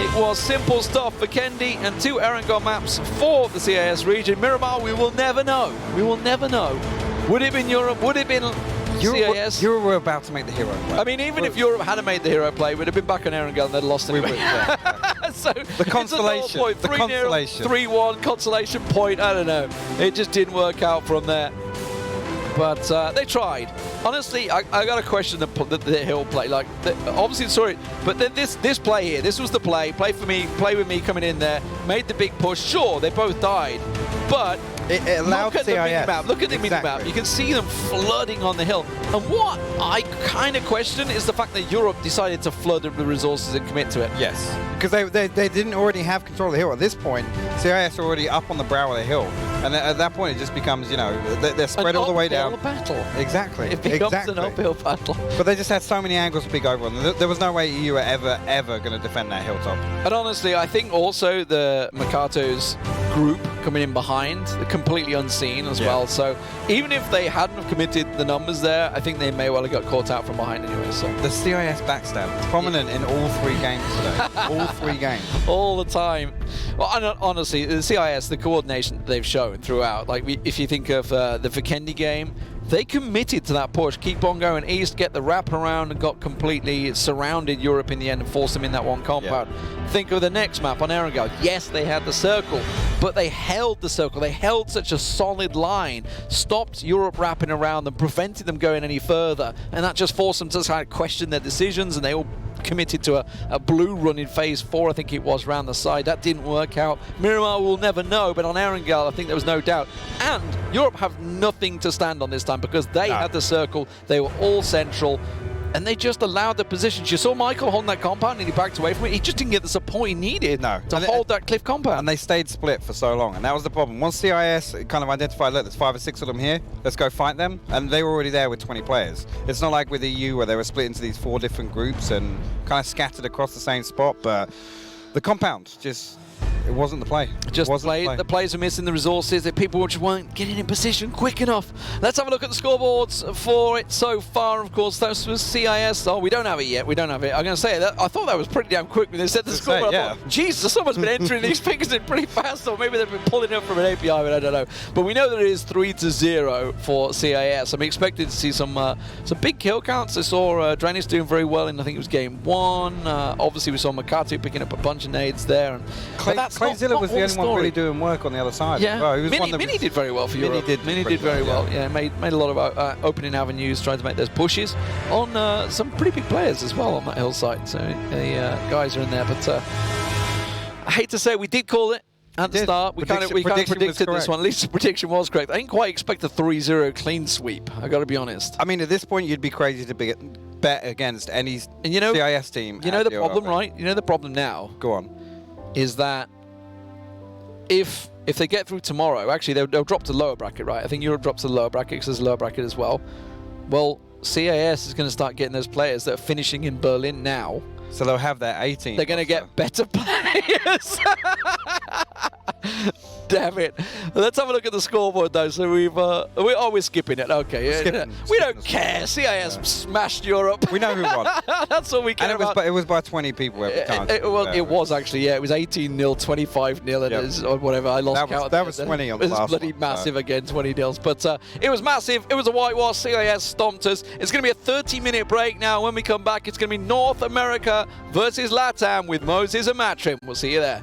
It was simple stuff for Kendi and 2 Erangel maps for the CIS region. Miramar, we will never know. We will never know Would it have been Europe? Would it have been CIS? Europe were about to make the hero play. I mean, even if Europe hadn't made the hero play, we'd have been back on Erangel and they'd lost anyway. So the consolation. Point. 3-0, 3-1, consolation point. I don't know. It just didn't work out from there. But they tried. Honestly, I got to question the hill play. Like, obviously, sorry, but then this play here, this was the play. Play for me, play with me coming in there. Made the big push. Sure, they both died. But it allowed look at CIS. the mini-map. Look at the mini-map. You can see them flooding on the hill. And what I kind of question is the fact that Europe decided to flood the resources and commit to it. Yes. Because they didn't already have control of the hill. At this point, CIS are already up on the brow of the hill. And at that point, it just becomes, you know, they're spread all the way down. An uphill battle. Exactly. It becomes an uphill battle. But they just had so many angles to pick over on them. There was no way EU were ever going to defend that hilltop. And honestly, I think also the Makato's group coming in behind, they're completely unseen as well. So even if they hadn't have committed the numbers there, I think they may well have got caught out from behind anyway. So the CIS backstab, prominent in all 3 games today. All 3 games. All the time. Well, honestly, the CIS, the coordination they've shown throughout, like if you think of the Vikendi game, they committed to that push, keep on going east, get the wrap around, and got completely surrounded Europe in the end and forced them in that one compound. Think of the next map on Erangel. Yes, they had the circle, but they held the circle. They held such a solid line, stopped Europe wrapping around them, prevented them going any further, and that just forced them to kind of question their decisions, and they all committed to a blue run in phase 4, I think it was, round the side. That didn't work out. Miramar will never know, but on Erangel, I think there was no doubt. And Europe have nothing to stand on this time because they had the circle. They were all central. And they just allowed the positions. You saw Michael holding that compound and he backed away from it. He just didn't get the support he needed to hold that cliff compound. And they stayed split for so long. And that was the problem. Once CIS kind of identified, look, there's 5 or 6 of them here, let's go fight them. And they were already there with 20 players. It's not like with EU where they were split into these 4 different groups and kind of scattered across the same spot. But the compound just... it wasn't the play. Just the players were missing the resources. That people just weren't getting in position quick enough. Let's have a look at the scoreboards for it so far. Of course, that was CIS. Oh, we don't have it yet. We don't have it. I'm going to say that. I thought that was pretty damn quick when they said the scoreboard. I thought, Jesus, someone's been entering these figures in pretty fast, or maybe they've been pulling up from an API, but I don't know. But we know that it is 3-0 for CIS. I'm expecting to see some big kill counts. I saw Dranis doing very well in, I think it was game 1. Obviously, we saw Makatu picking up a bunch of nades there. And Clayzilla was the only one really doing work on the other side. Yeah, well, he was Mini did very well for Europe. Mini did very well. Yeah, made a lot of opening avenues, trying to make those pushes on some pretty big players as well on that hillside. So the guys are in there. But I hate to say, we did call it at the start. We kind of predicted this one. At least the prediction was correct. I didn't quite expect a 3-0 clean sweep. I got to be honest. I mean, at this point, you'd be crazy to bet against any CIS team. You know the problem, right? You know the problem now. Go on. Is that if they get through tomorrow, actually they'll drop to lower bracket, right? I think Europe drops to the lower bracket because there's a lower bracket as well. Well, CIS is going to start getting those players that are finishing in Berlin now. So they'll have their 18. They're going to get better players. Damn it. Let's have a look at the scoreboard, though. So we're skipping it. Okay. We don't care. CIS smashed Europe. We know who won. That's all we care about. It was by 20 people every time. It was actually, yeah. It was 18-0, 25-0, or whatever. I lost count. That was 20 on the last one. It was bloody massive again, 20-0. But it was massive. It was a whitewash. CIS stomped us. It's going to be a 30-minute break now. When we come back, it's going to be North America versus LATAM with Moses and Matrim. We'll see you there.